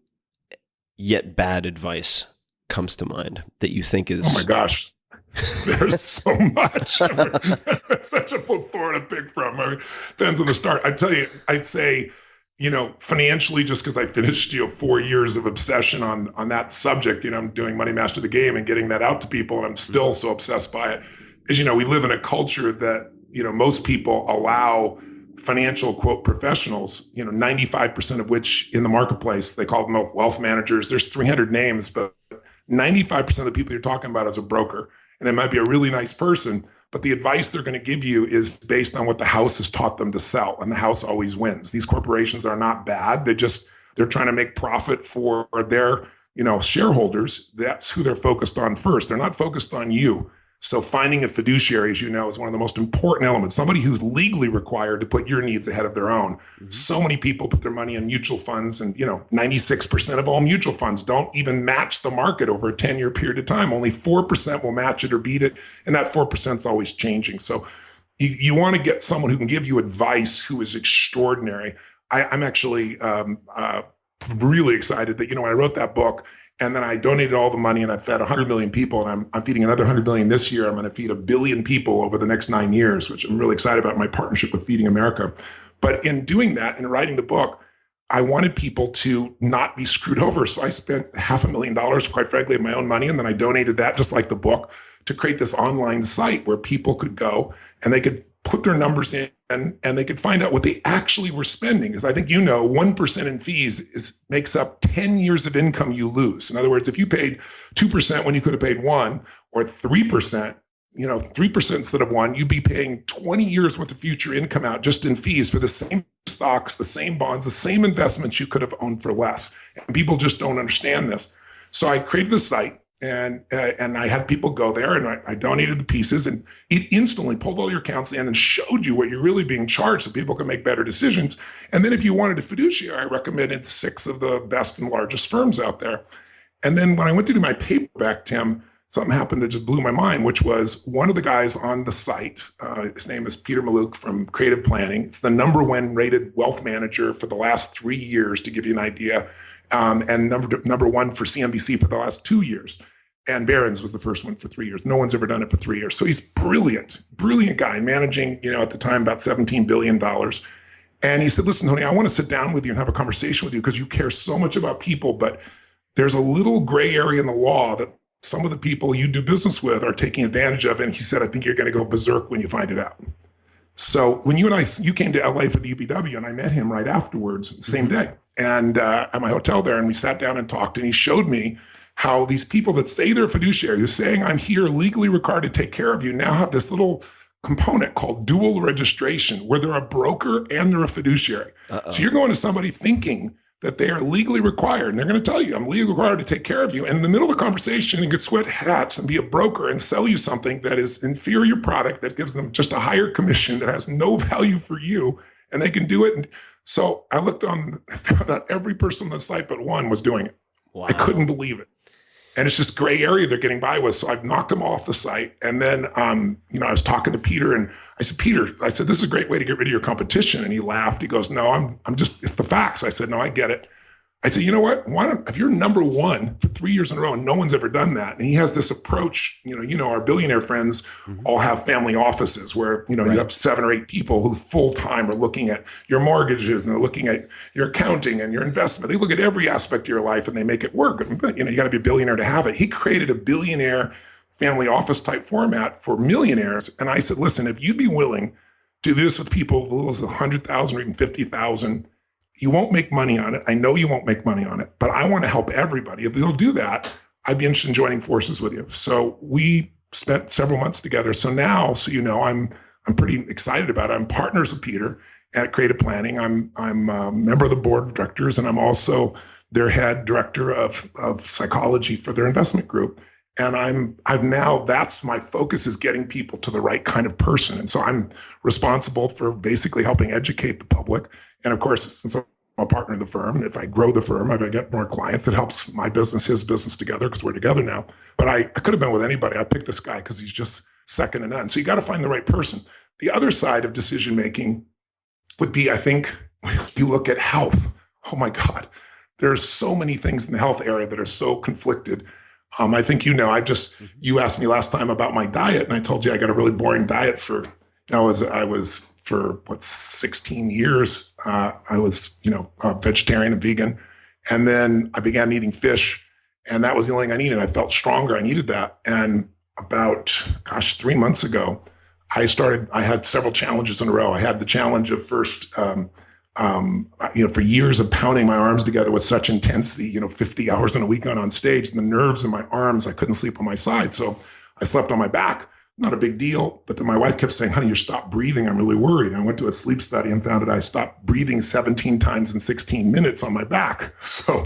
yet bad advice comes to mind that you think is... Oh my gosh. There's so much. It's such a plethora to pick from. Depends on the start. I tell you, I'd say, financially, just because I finished, 4 years of obsession on that subject, I'm doing Money Master the Game and getting that out to people. And I'm still so obsessed by it. As we live in a culture that, most people allow financial quote professionals, 95% of which in the marketplace, they call them wealth managers. There's 300 names, but 95% of the people you're talking about is a broker. And it might be a really nice person, but the advice they're going to give you is based on what the house has taught them to sell. And the house always wins. These corporations are not bad. They're trying to make profit for their, shareholders. That's who they're focused on first. They're not focused on you. So finding a fiduciary, as you know, is one of the most important elements. Somebody who's legally required to put your needs ahead of their own. Mm-hmm. So many people put their money in mutual funds, and 96% of all mutual funds don't even match the market over a 10-year period of time. Only 4% will match it or beat it, and that 4% is always changing. So you want to get someone who can give you advice who is extraordinary. I'm actually really excited that when I wrote that book. And then I donated all the money and I fed 100 million people, and I'm feeding another 100 million this year. I'm going to feed 1 billion people over the next 9 years, which I'm really excited about my partnership with Feeding America. But in doing that and writing the book, I wanted people to not be screwed over. So I spent $500,000, quite frankly, of my own money. And then I donated that, just like the book, to create this online site where people could go and they could put their numbers in and they could find out what they actually were spending. Because I think 1% in fees makes up 10 years of income you lose. In other words, if you paid 2% when you could have paid 1%, or 3%, 3% instead of 1%, you'd be paying 20 years worth of future income out just in fees for the same stocks, the same bonds, the same investments you could have owned for less. And people just don't understand this. So I created the site. And I had people go there, and I donated the pieces, and it instantly pulled all your accounts in and showed you what you're really being charged so people can make better decisions. And then if you wanted a fiduciary, I recommended 6 of the best and largest firms out there. And then when I went to do my paperback, Tim, something happened that just blew my mind, which was one of the guys on the site, his name is Peter Maluk from Creative Planning. It's the #1 rated wealth manager for the last 3 years, to give you an idea. and number one for CNBC for the last 2 years. And Barron's was the first one for 3 years. No one's ever done it for 3 years. So he's brilliant guy, managing, at the time about $17 billion. And he said, listen, Tony, I want to sit down with you and have a conversation with you because you care so much about people, but there's a little gray area in the law that some of the people you do business with are taking advantage of. And he said, I think you're going to go berserk when you find it out. So when you came to LA for the UPW, and I met him right afterwards, the same day, and at my hotel there, and we sat down and talked, and he showed me how these people that say they're fiduciary, who's saying I'm here legally required to take care of you, now have this little component called dual registration, where they're a broker and they're a fiduciary. So you're going to somebody thinking that they are legally required, and they're going to tell you, I'm legally required to take care of you. And in the middle of the conversation, you could sweat hats and be a broker and sell you something that is inferior product that gives them just a higher commission that has no value for you, and they can do it. And so I looked on, I found out every person on the site but one was doing it. Wow. I couldn't believe it. And it's just gray area they're getting by with. So I've knocked them off the site. And then, I was talking to Peter, and I said, Peter, this is a great way to get rid of your competition. And he laughed. He goes, no, I'm just, it's the facts. I said, no, I get it. I said, you know what? If you're number one for 3 years in a row, and no one's ever done that. And he has this approach, our billionaire friends all have family offices where, you have 7 or 8 people who full time are looking at your mortgages, and they're looking at your accounting and your investment. They look at every aspect of your life and they make it work. But, you got to be a billionaire to have it. He created a billionaire family office type format for millionaires. And I said, listen, if you'd be willing to do this with people as little as 100,000 or even 50,000, you won't make money on it. I know you won't make money on it, but I want to help everybody. If they'll do that, I'd be interested in joining forces with you. So we spent several months together. So now, I'm pretty excited about it. I'm partners with Peter at Creative Planning. I'm a member of the board of directors, and I'm also their head director of psychology for their investment group. And that's my focus, is getting people to the right kind of person. And so I'm responsible for basically helping educate the public. And of course, since I'm a partner in the firm, if I grow the firm, if I get more clients, it helps my business, his business together, because we're together now. But I could have been with anybody. I picked this guy because he's just second to none. So you got to find the right person. The other side of decision-making would be, I think, you look at health. Oh my God, there's so many things in the health area that are so conflicted. I think, you asked me last time about my diet, and I told you I got a really boring diet for, I was for 16 years, I was, a vegetarian and vegan. And then I began eating fish, and that was the only thing I needed. I felt stronger. I needed that. And about, 3 months ago, I had several challenges in a row. I had the challenge of first, for years of pounding my arms together with such intensity, 50 hours in a week on stage, and the nerves in my arms, I couldn't sleep on my side. So I slept on my back. Not a big deal. But then my wife kept saying, honey, you stopped breathing. I'm really worried. And I went to a sleep study and found that I stopped breathing 17 times in 16 minutes on my back. So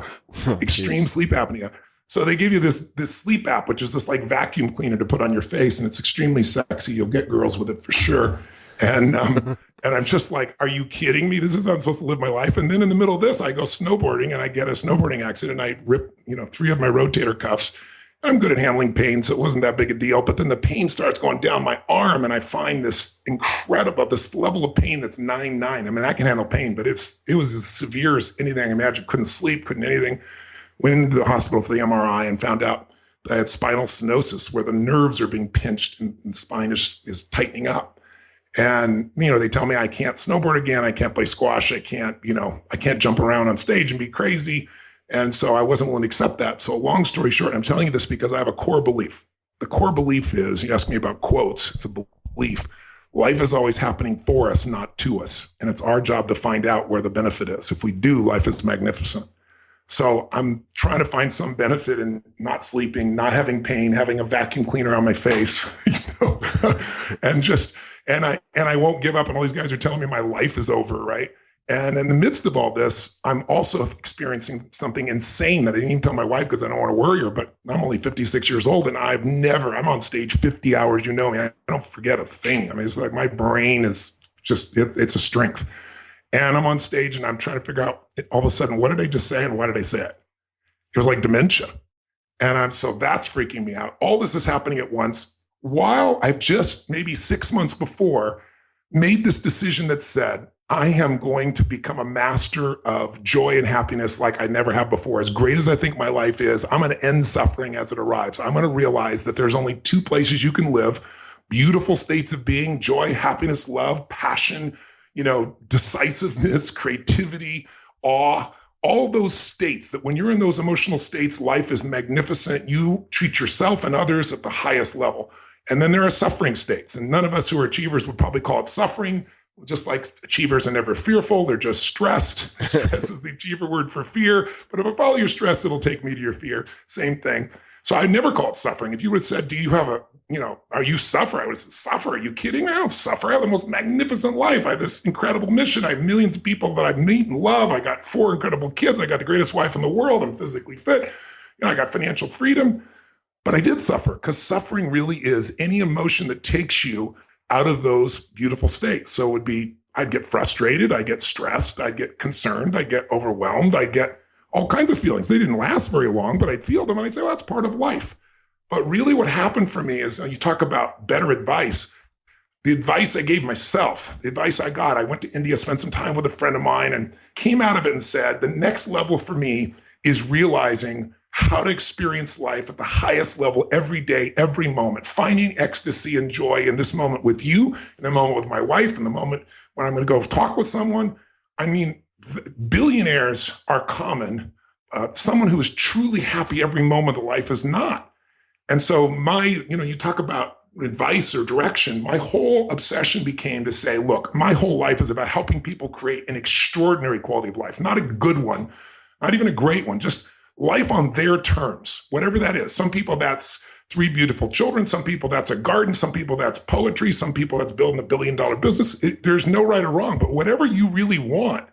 extreme sleep apnea. So they give you this sleep app, which is this like vacuum cleaner to put on your face. And it's extremely sexy. You'll get girls with it for sure. And I'm just like, are you kidding me? This is how I'm supposed to live my life. And then in the middle of this, I go snowboarding, and I get a snowboarding accident. I rip, 3 of my rotator cuffs. I'm good at handling pain, so it wasn't that big a deal. But then the pain starts going down my arm, and I find this this level of pain that's 9.9. I mean, I can handle pain, but it was as severe as anything I imagined. Couldn't sleep, couldn't anything. Went into the hospital for the MRI and found out that I had spinal stenosis, where the nerves are being pinched and the spine is tightening up. And, they tell me I can't snowboard again. I can't play squash. I can't jump around on stage and be crazy. And so I wasn't willing to accept that. So long story short, I'm telling you this because I have a core belief. The core belief is, you ask me about quotes, it's a belief. Life is always happening for us, not to us. And it's our job to find out where the benefit is. If we do, life is magnificent. So I'm trying to find some benefit in not sleeping, not having pain, having a vacuum cleaner on my face, and I won't give up. And all these guys are telling me my life is over, right? And in the midst of all this, I'm also experiencing something insane that I didn't even tell my wife because I don't want to worry her, but I'm only 56 years old, and I'm on stage 50 hours, me. I don't forget a thing. I mean, it's like my brain is just, it's a strength. And I'm on stage and I'm trying to figure out all of a sudden, what did I just say and why did I say it? It was like dementia. And so that's freaking me out. All this is happening at once while I've just maybe 6 months before made this decision that said, I am going to become a master of joy and happiness like I never have before. As great as I think my life is, I'm going to end suffering as it arrives. I'm going to realize that there's only two places you can live: beautiful states of being, joy, happiness, love, passion, decisiveness, creativity, awe, all those states that when you're in those emotional states, life is magnificent. You treat yourself and others at the highest level. And then there are suffering states, and none of us who are achievers would probably call it suffering. Just like achievers are never fearful, they're just stressed. Stress is the achiever word for fear. But if I follow your stress, it'll take me to your fear. Same thing. So I never call it suffering. If you would have said, do you have are you suffer? I would say, suffer? Are you kidding me? I don't suffer. I have the most magnificent life. I have this incredible mission. I have millions of people that I meet and love. I got 4 incredible kids. I got the greatest wife in the world. I'm physically fit. I got financial freedom. But I did suffer, because suffering really is any emotion that takes you out of those beautiful states. So it would be, I'd get frustrated, I'd get stressed, I'd get concerned, I'd get overwhelmed, I'd get all kinds of feelings. They didn't last very long, but I'd feel them and I'd say, well, that's part of life. But really what happened for me is, you talk about better advice, the advice I gave myself, the advice I got, I went to India, spent some time with a friend of mine, and came out of it and said, the next level for me is realizing how to experience life at the highest level every day, every moment, finding ecstasy and joy in this moment with you, in the moment with my wife, in the moment when I'm going to go talk with someone. I mean, billionaires are common. Someone who is truly happy every moment of life is not. And so you talk about advice or direction. My whole obsession became to say, look, my whole life is about helping people create an extraordinary quality of life, not a good one, not even a great one, just life on their terms, whatever that is. Some people that's 3 beautiful children. Some people that's a garden. Some people that's poetry. Some people that's building $1 billion business. There's no right or wrong, but whatever you really want,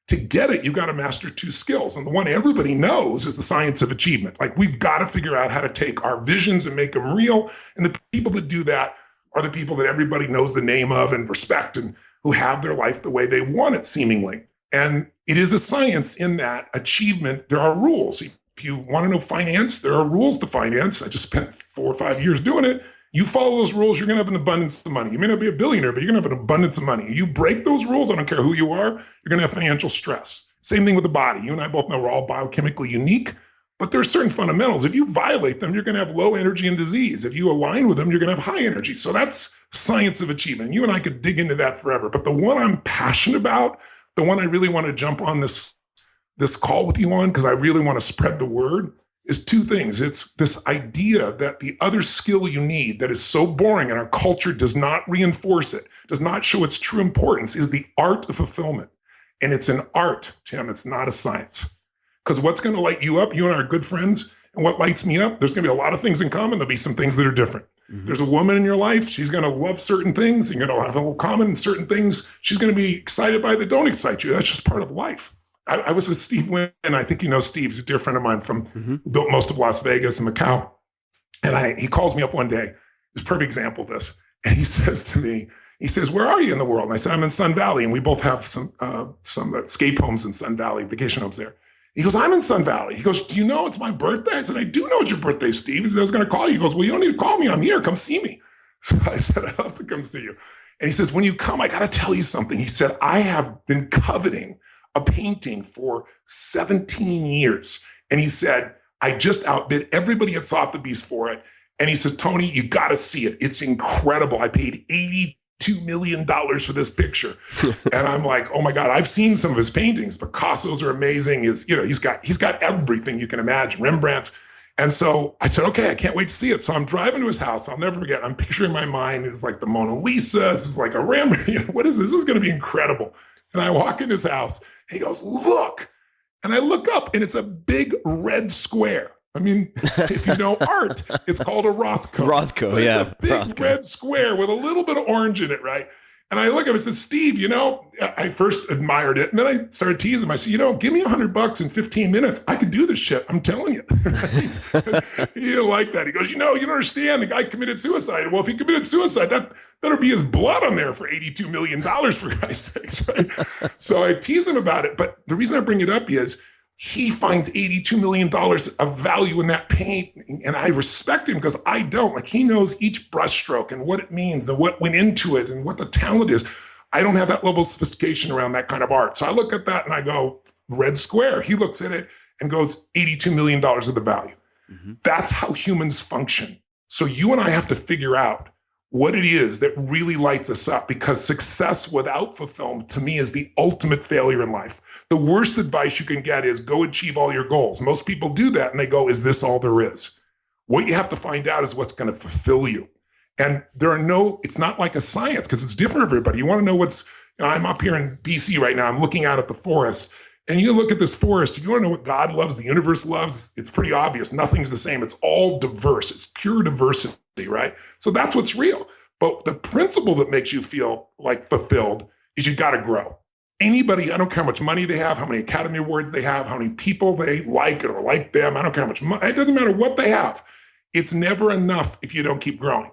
to get it, you got to master 2 skills. And the one everybody knows is the science of achievement. Like, we've got to figure out how to take our visions and make them real. And the people that do that are the people that everybody knows the name of and respect, and who have their life the way they want it, seemingly. And it is a science in that achievement. There are rules. If you want to know finance, there are rules to finance. I just spent 4 or 5 years doing it. You follow those rules, you're going to have an abundance of money. You may not be a billionaire, but you're going to have an abundance of money. You break those rules, I don't care who you are, you're going to have financial stress. Same thing with the body. You and I both know we're all biochemically unique, but there are certain fundamentals. If you violate them, you're going to have low energy and disease. If you align with them, you're going to have high energy. So that's science of achievement. You and I could dig into that forever. But the one I'm passionate about, the one I really want to jump on this call with you on, because I really want to spread the word, is 2 things. It's this idea that the other skill you need that is so boring and our culture does not reinforce it, does not show its true importance, is the art of fulfillment. And it's an art, Tim. It's not a science. Because what's going to light you up, you and I are good friends, and what lights me up, there's going to be a lot of things in common. There'll be some things that are different. Mm-hmm. There's a woman in your life. She's going to love certain things. You're going to have a little common in certain things. She's going to be excited by that don't excite you. That's just part of life. I was with Steve Wynn, and I think you know Steve. He's a dear friend of mine who built most of Las Vegas and Macau. And he calls me up one day. It's a perfect example of this. And he says to me, where are you in the world? And I said, I'm in Sun Valley. And we both have some escape homes in Sun Valley, vacation homes there. He goes, I'm in Sun Valley. He goes, do you know it's my birthday? I said, I do know it's your birthday, Steve. He said, I was going to call you. He goes, well, you don't need to call me. I'm here. Come see me. So I said, I'd love to come see you. And he says, when you come, I got to tell you something. He said, I have been coveting a painting for 17 years. And he said, I just outbid everybody at Sotheby's for it. And he said, Tony, you got to see it. It's incredible. I paid $82 million for this picture. And I'm like, oh my God, I've seen some of his paintings. Picasso's are amazing. He's got everything you can imagine, Rembrandt's. And so I said, okay, I can't wait to see it. So I'm driving to his house. I'll never forget. I'm picturing in my mind, it's like the Mona Lisa. This is like a Rembrandt. What is this? This is going to be incredible. And I walk in his house. He goes, look. And I look up, and it's a big red square. I mean, if you know art, it's called a Rothko. Rothko, yeah. It's a big red square with a little bit of orange in it, right? And I look at him and said, Steve, I first admired it. And then I started teasing him. I said, give me $100 in 15 minutes. I could do this shit. I'm telling you. He didn't like that. He goes, you don't understand. The guy committed suicide. Well, if he committed suicide, that'll be his blood on there for $82 million, for Christ's sakes, right? So I teased him about it. But the reason I bring it up is he finds $82 million of value in that paint. And I respect him because I don't. Like, he knows each brushstroke and what it means and what went into it and what the talent is. I don't have that level of sophistication around that kind of art. So I look at that and I go, red square. He looks at it and goes, $82 million of the value. Mm-hmm. That's how humans function. So you and I have to figure out what it is that really lights us up, because success without fulfillment to me is the ultimate failure in life. The worst advice you can get is go achieve all your goals. Most people do that and they go, is this all there is? What you have to find out is what's going to fulfill you. And it's not like a science, because it's different for everybody. You want to know I'm up here in BC right now. I'm looking out at the forest, and you look at this forest. If you want to know what God loves, the universe loves, it's pretty obvious. Nothing's the same. It's all diverse. It's pure diversity, right? So that's what's real. But the principle that makes you feel like fulfilled is you got to grow. Anybody, I don't care how much money they have, how many Academy Awards they have, how many people they like or like them. I don't care how much money. It doesn't matter what they have. It's never enough if you don't keep growing.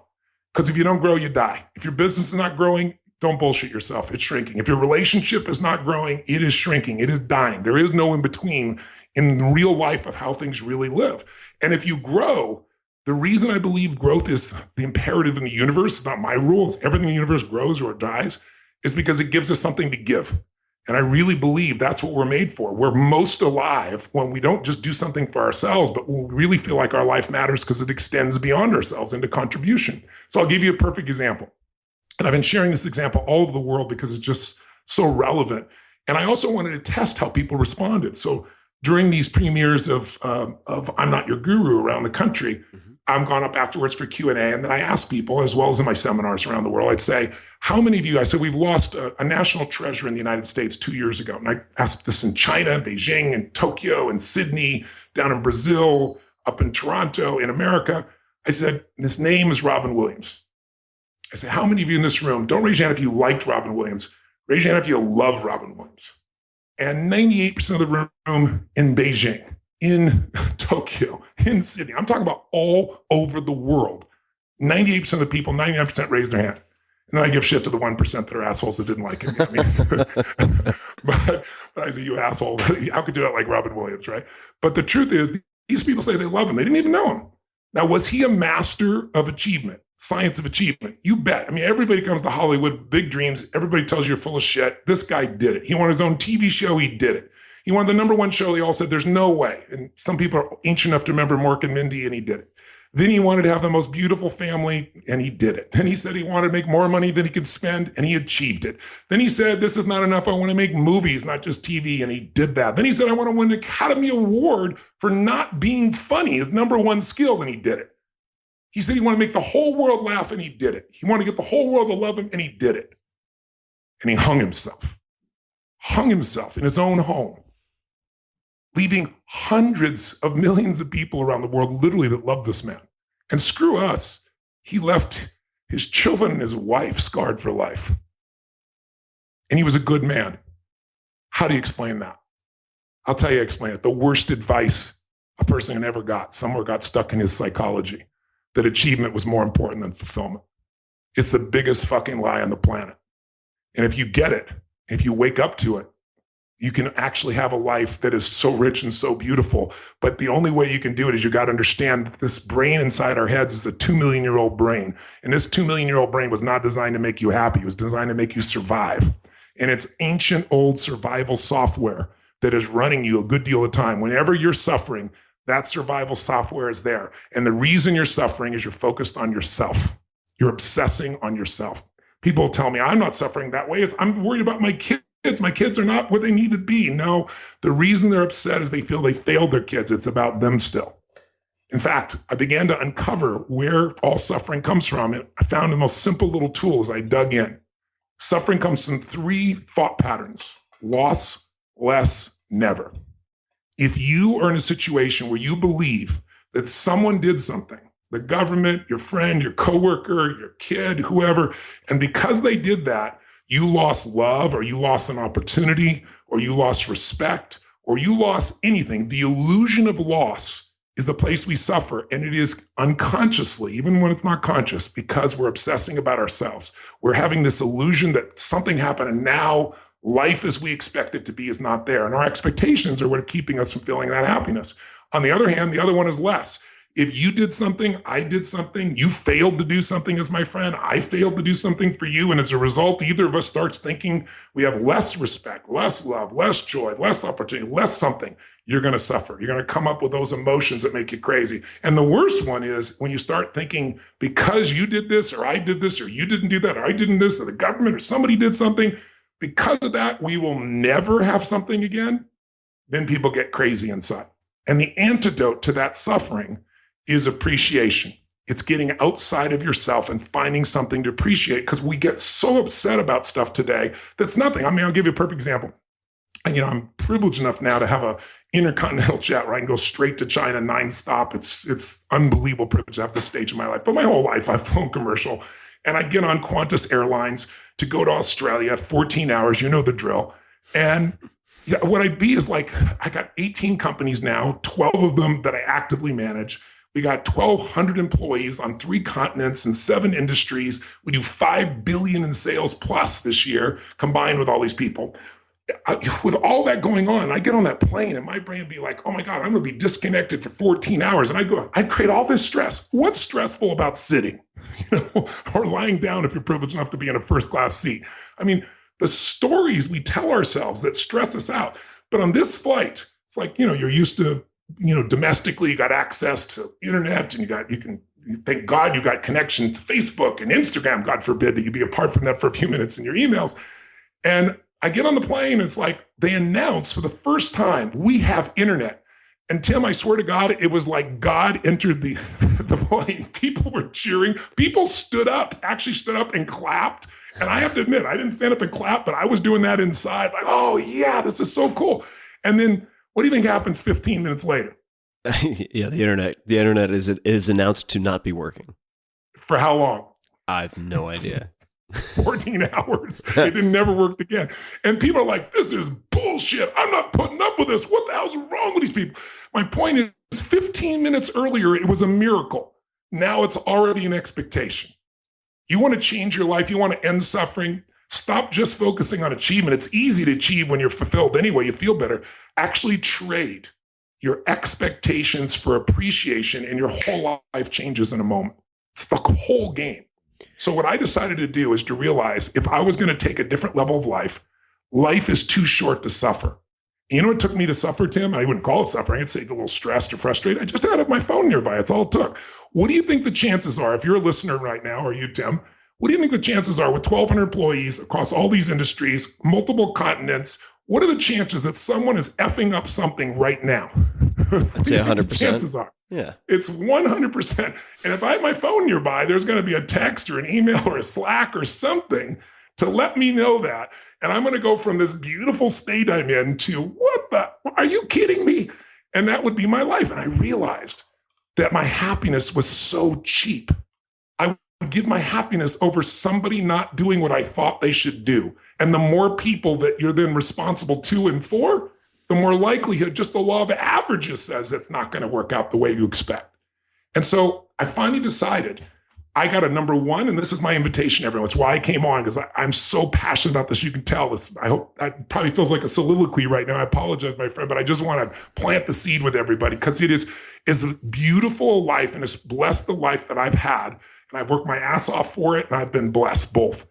Because if you don't grow, you die. If your business is not growing, don't bullshit yourself. It's shrinking. If your relationship is not growing, it is shrinking. It is dying. There is no in between in real life of how things really live. And if you grow, the reason I believe growth is the imperative in the universe, it's not my rules, everything in the universe grows or dies, is because it gives us something to give. And I really believe that's what we're made for. We're most alive when we don't just do something for ourselves, but we really feel like our life matters because it extends beyond ourselves into contribution. So I'll give you a perfect example. And I've been sharing this example all over the world because it's just so relevant. And I also wanted to test how people responded. So during these premieres of I'm Not Your Guru around the country, I've gone up afterwards for Q&A, and then I ask people, as well as in my seminars around the world, I'd say, how many of you, I said, we've lost a national treasure in the United States 2 years ago. And I asked this in China, Beijing, and Tokyo, and Sydney, down in Brazil, up in Toronto, in America. I said, this name is Robin Williams. I said, how many of you in this room, don't raise your hand if you liked Robin Williams, raise your hand if you love Robin Williams. And 98% of the room in Beijing, in Tokyo, in Sydney, I'm talking about all over the world, 98% of the people, 99% raised their hand. And then I give shit to the 1% that are assholes that didn't like it. I mean, but I say, you asshole, how could you do that like Robin Williams, right? But the truth is, these people say they love him. They didn't even know him. Now, was he a master of achievement, science of achievement? You bet. I mean, everybody comes to Hollywood, big dreams. Everybody tells you you're full of shit. This guy did it. He wanted his own TV show. He did it. He wanted the #1 show. They all said, there's no way. And some people are ancient enough to remember Mork and Mindy, and he did it. Then he wanted to have the most beautiful family, and he did it. Then he said he wanted to make more money than he could spend, and he achieved it. Then he said, this is not enough. I want to make movies, not just TV, and he did that. Then he said, I want to win an Academy Award for not being funny, his #1 skill, and he did it. He said he wanted to make the whole world laugh, and he did it. He wanted to get the whole world to love him, and he did it. And he hung himself in his own home, leaving hundreds of millions of people around the world literally that love this man. And screw us, he left his children and his wife scarred for life. And he was a good man. How do you explain that? I'll tell you, explain it. The worst advice a person ever got, somewhere got stuck in his psychology, that achievement was more important than fulfillment. It's the biggest fucking lie on the planet. And if you get it, if you wake up to it, you can actually have a life that is so rich and so beautiful. But the only way you can do it is you got to understand that this brain inside our heads is a 2 million-year-old brain. And this 2 million-year-old brain was not designed to make you happy. It was designed to make you survive. And it's ancient old survival software that is running you a good deal of time. Whenever you're suffering, that survival software is there. And the reason you're suffering is you're focused on yourself. You're obsessing on yourself. People tell me, I'm not suffering that way. I'm worried about my kids. My kids are not what they need to be. No, the reason they're upset is they feel they failed their kids. It's about them still. In fact, I began to uncover where all suffering comes from. And I found the most simple little tool as I dug in. Suffering comes from 3 thought patterns: loss, less, never. If you are in a situation where you believe that someone did something, the government, your friend, your coworker, your kid, whoever, and because they did that, you lost love, or you lost an opportunity, or you lost respect, or you lost anything. The illusion of loss is the place we suffer, and it is unconsciously, even when it's not conscious, because we're obsessing about ourselves. We're having this illusion that something happened, and now life as we expect it to be is not there. And our expectations are what are keeping us from feeling that happiness. On the other hand, the other one is less. If you did something, I did something, you failed to do something as my friend, I failed to do something for you. And as a result, either of us starts thinking we have less respect, less love, less joy, less opportunity, less something. You're going to suffer. You're going to come up with those emotions that make you crazy. And the worst one is when you start thinking because you did this or I did this or you didn't do that or I didn't this or the government or somebody did something, because of that, we will never have something again. Then people get crazy inside. And the antidote to that suffering is appreciation. It's getting outside of yourself and finding something to appreciate, because we get so upset about stuff today that's nothing. I mean, I'll give you a perfect example. And, I'm privileged enough now to have a intercontinental jet where I can go straight to China nonstop. It's unbelievable privilege to have this stage in my life. But my whole life, I've flown commercial. And I get on Qantas Airlines to go to Australia, 14 hours, you know the drill. And what I'd be is like, I got 18 companies now, 12 of them that I actively manage. We got 1,200 employees on 3 continents and 7 industries. We do $5 billion in sales plus this year, combined with all these people. With all that going on, I get on that plane and my brain would be like, oh my God, I'm going to be disconnected for 14 hours. And I'd create all this stress. What's stressful about sitting, or lying down if you're privileged enough to be in a first class seat? I mean, the stories we tell ourselves that stress us out. But on this flight, it's like, you're used to, domestically, you got access to internet and thank God you got connection to Facebook and Instagram. God forbid that you be apart from that for a few minutes in your emails. And I get on the plane and it's like they announce for the first time, we have internet. And Tim, I swear to God, it was like God entered the plane. People were cheering. People actually stood up and clapped. And I have to admit, I didn't stand up and clap, but I was doing that inside. Like, oh yeah, this is so cool. And then what do you think happens 15 minutes later? Yeah, the internet is announced to not be working. For how long? I have no idea. 14 hours. It didn't never work again. And people are like, this is bullshit. I'm not putting up with this. What the hell's wrong with these people? My point is 15 minutes earlier, it was a miracle. Now it's already an expectation. You want to change your life. You want to end suffering. Stop just focusing on achievement. It's easy to achieve when you're fulfilled anyway. You feel better. Actually trade your expectations for appreciation, and your whole life changes in a moment. It's the whole game. So what I decided to do is to realize if I was going to take a different level of life, life is too short to suffer. You know what took me to suffer, Tim? I wouldn't call it suffering. I'd say a little stressed or frustrated. I just had my phone nearby. It's all it took. What do you think the chances are, if you're a listener right now, or you, Tim, what do you think the chances are with 1,200 employees across all these industries, multiple continents? What are the chances that someone is effing up something right now? I'd say 100%. The chances are. Yeah. It's 100%. And if I have my phone nearby, there's going to be a text or an email or a Slack or something to let me know that. And I'm going to go from this beautiful state I'm in to, are you kidding me? And that would be my life. And I realized that my happiness was so cheap. I would give my happiness over somebody not doing what I thought they should do. And the more people that you're then responsible to and for, the more likelihood, just the law of averages says it's not going to work out the way you expect. And so I finally decided I got a number one, and this is my invitation to everyone. It's why I came on, because I'm so passionate about this. You can tell this. I hope that probably feels like a soliloquy right now. I apologize, my friend, but I just want to plant the seed with everybody, because it is a beautiful life, and it's blessed the life that I've had. And I've worked my ass off for it, and I've been blessed both.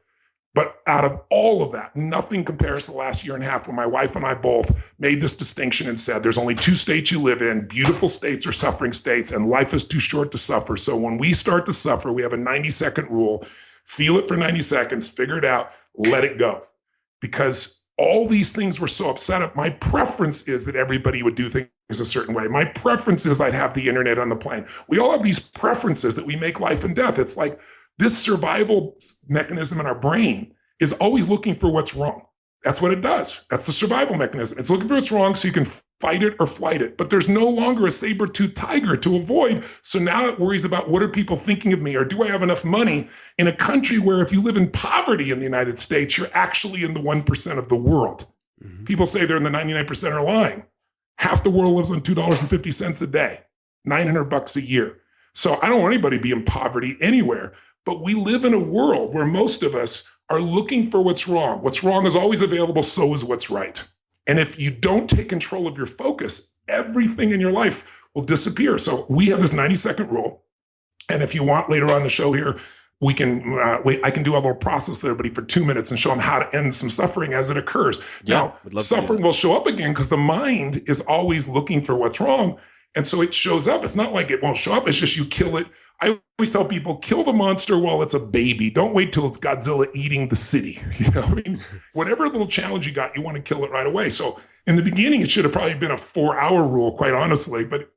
But out of all of that, nothing compares to the last year and a half when my wife and I both made this distinction and said, there's only 2 states you live in. Beautiful states or suffering states, and life is too short to suffer. So when we start to suffer, we have a 90-second rule. Feel it for 90 seconds, figure it out, let it go. Because all these things were so upset at. My preference is that everybody would do things a certain way. My preference is I'd have the internet on the plane. We all have these preferences that we make life and death. It's like, this survival mechanism in our brain is always looking for what's wrong. That's what it does. That's the survival mechanism. It's looking for what's wrong so you can fight it or flight it. But there's no longer a saber-toothed tiger to avoid. So now it worries about, what are people thinking of me? Or do I have enough money in a country where if you live in poverty in the United States, you're actually in the 1% of the world. Mm-hmm. People say they're in the 99% are lying. Half the world lives on $2.50 a day, $900 a year. So I don't want anybody to be in poverty anywhere. But we live in a world where most of us are looking for what's wrong. What's wrong is always available, so is what's right. And if you don't take control of your focus, everything in your life will disappear. So we have this 90-second rule. And if you want later on the show here, we can I can do a little process with everybody for 2 minutes and show them how to end some suffering as it occurs. Now, suffering will show up again because the mind is always looking for what's wrong. And so it shows up. It's not like it won't show up. It's just you kill it. I always tell people, kill the monster while it's a baby. Don't wait till it's Godzilla eating the city. Whatever little challenge you got, you want to kill it right away. So in the beginning, it should have probably been a 4-hour rule, quite honestly. But,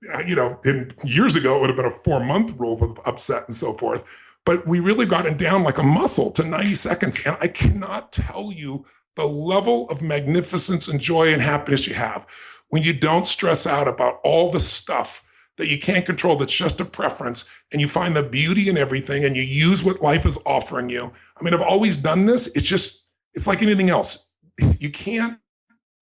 years ago, it would have been a 4-month rule with upset and so forth. But we really got it down like a muscle to 90 seconds. And I cannot tell you the level of magnificence and joy and happiness you have when you don't stress out about all the stuff that you can't control that's just a preference, and you find the beauty in everything and you use what life is offering you. I mean, I've always done this. It's like anything else. You can't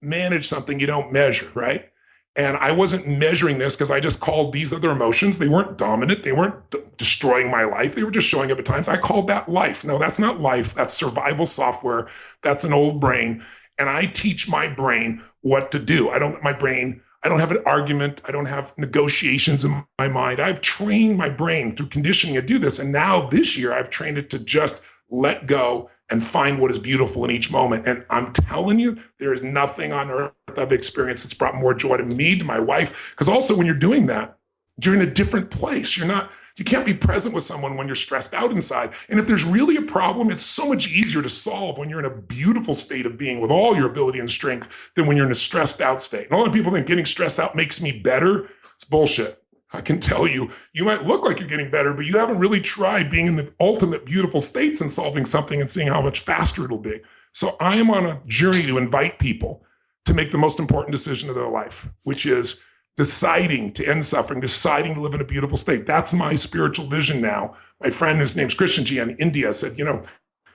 manage something you don't measure, right? And I wasn't measuring this because I just called these other emotions. They weren't dominant. They weren't destroying my life. They were just showing up at times. I called that life. No, that's not life. That's survival software. That's an old brain. And I teach my brain what to do. I don't have an argument. I don't have negotiations in my mind. I've trained my brain through conditioning to do this. And now this year, I've trained it to just let go and find what is beautiful in each moment. And I'm telling you, there is nothing on earth I've experienced that's brought more joy to me, to my wife. Because also when you're doing that, you're in a different place. You can't be present with someone when you're stressed out inside. And if there's really a problem, it's so much easier to solve when you're in a beautiful state of being with all your ability and strength than when you're in a stressed out state. And a lot of people think getting stressed out makes me better. It's bullshit. I can tell you, you might look like you're getting better, but you haven't really tried being in the ultimate beautiful states and solving something and seeing how much faster it'll be. So I am on a journey to invite people to make the most important decision of their life, which is deciding to end suffering, deciding to live in a beautiful state. That's my spiritual vision now. My friend, his name's Christian G in India, said,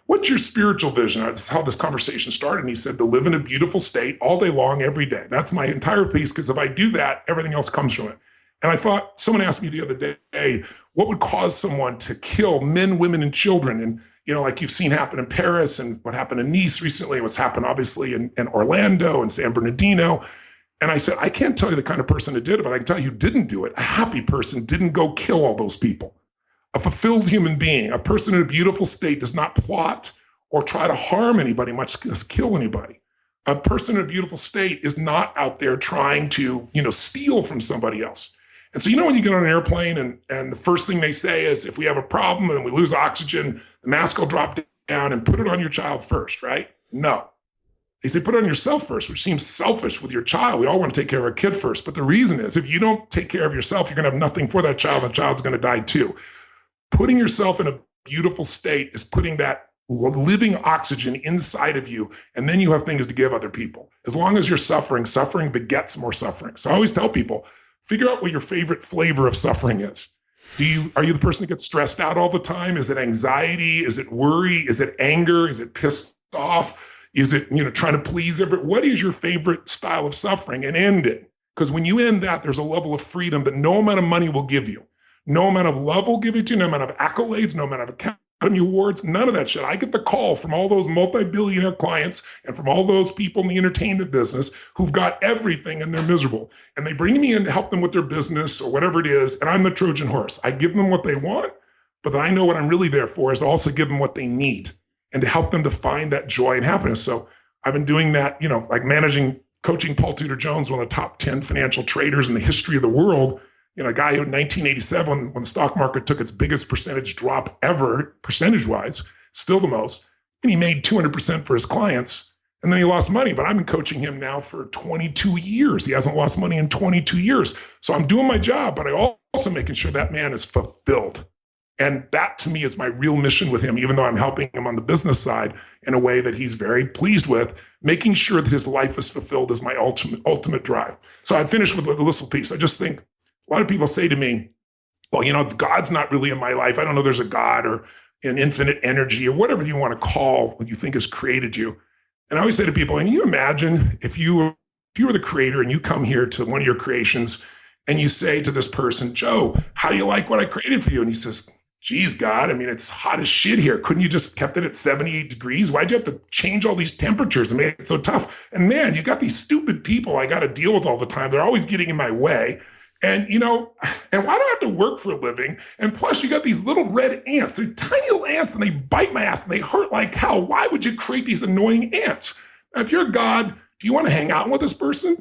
what's your spiritual vision? That's how this conversation started. And he said, to live in a beautiful state all day long, every day. That's my entire piece, because if I do that, everything else comes from it. And I thought, someone asked me the other day, what would cause someone to kill men, women, and children? And, like you've seen happen in Paris and what happened in Nice recently, what's happened obviously in Orlando and San Bernardino. And I said, I can't tell you the kind of person who did it, but I can tell you who didn't do it. A happy person didn't go kill all those people. A fulfilled human being, a person in a beautiful state, does not plot or try to harm anybody, much less kill anybody. A person in a beautiful state is not out there trying to, steal from somebody else. And so, when you get on an airplane and the first thing they say is, if we have a problem and we lose oxygen, the mask will drop down and put it on your child first, right? No. They say, put it on yourself first, which seems selfish with your child. We all want to take care of our kid first. But the reason is, if you don't take care of yourself, you're going to have nothing for that child. The child's going to die too. Putting yourself in a beautiful state is putting that living oxygen inside of you. And then you have things to give other people. As long as you're suffering begets more suffering. So I always tell people, figure out what your favorite flavor of suffering is. Are you the person that gets stressed out all the time? Is it anxiety? Is it worry? Is it anger? Is it pissed off? Is it, trying to please everyone? What is your favorite style of suffering? And end it. Because when you end that, there's a level of freedom that no amount of money will give you. No amount of love will give it to you. No amount of accolades, no amount of Academy Awards, none of that shit. I get the call from all those multi-billionaire clients and from all those people in the entertainment business who've got everything and they're miserable. And they bring me in to help them with their business or whatever it is. And I'm the Trojan horse. I give them what they want, but then I know what I'm really there for is to also give them what they need and to help them to find that joy and happiness. So I've been doing that, like coaching Paul Tudor Jones, one of the top 10 financial traders in the history of the world. A guy who in 1987, when the stock market took its biggest percentage drop ever, percentage-wise, still the most, and he made 200% for his clients, and then he lost money. But I've been coaching him now for 22 years. He hasn't lost money in 22 years. So I'm doing my job, but I also making sure that man is fulfilled. And that to me is my real mission with him, even though I'm helping him on the business side in a way that he's very pleased with. Making sure that his life is fulfilled is my ultimate drive. So I finished with the little piece. I just think a lot of people say to me, well, God's not really in my life. I don't know there's a God or an infinite energy or whatever you want to call what you think has created you. And I always say to people, can you imagine if you were the creator and you come here to one of your creations and you say to this person, Joe, how do you like what I created for you? And he says, geez, God, it's hot as shit here. Couldn't you just kept it at 78 degrees? Why'd you have to change all these temperatures and make it so tough? And man, you got these stupid people I got to deal with all the time. They're always getting in my way. And, and why do I have to work for a living? And plus, you got these little red ants. They're tiny little ants, and they bite my ass, and they hurt like hell. Why would you create these annoying ants? Now, if you're a God, do you want to hang out with this person?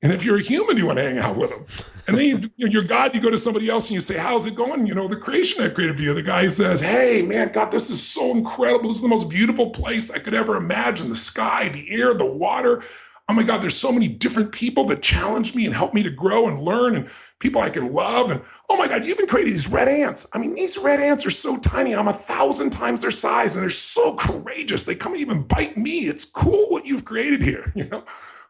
And if you're a human, do you want to hang out with them? And then you're God, you go to somebody else and you say, how's it going? The creation I created for you. The guy says, hey, man, God, this is so incredible. This is the most beautiful place I could ever imagine. The sky, the air, the water. Oh my God, there's so many different people that challenge me and help me to grow and learn, and people I can love. And oh my God, you've been creating these red ants. I mean, these red ants are so tiny. I'm 1,000 times their size, and they're so courageous. They come and even bite me. It's cool what you've created here.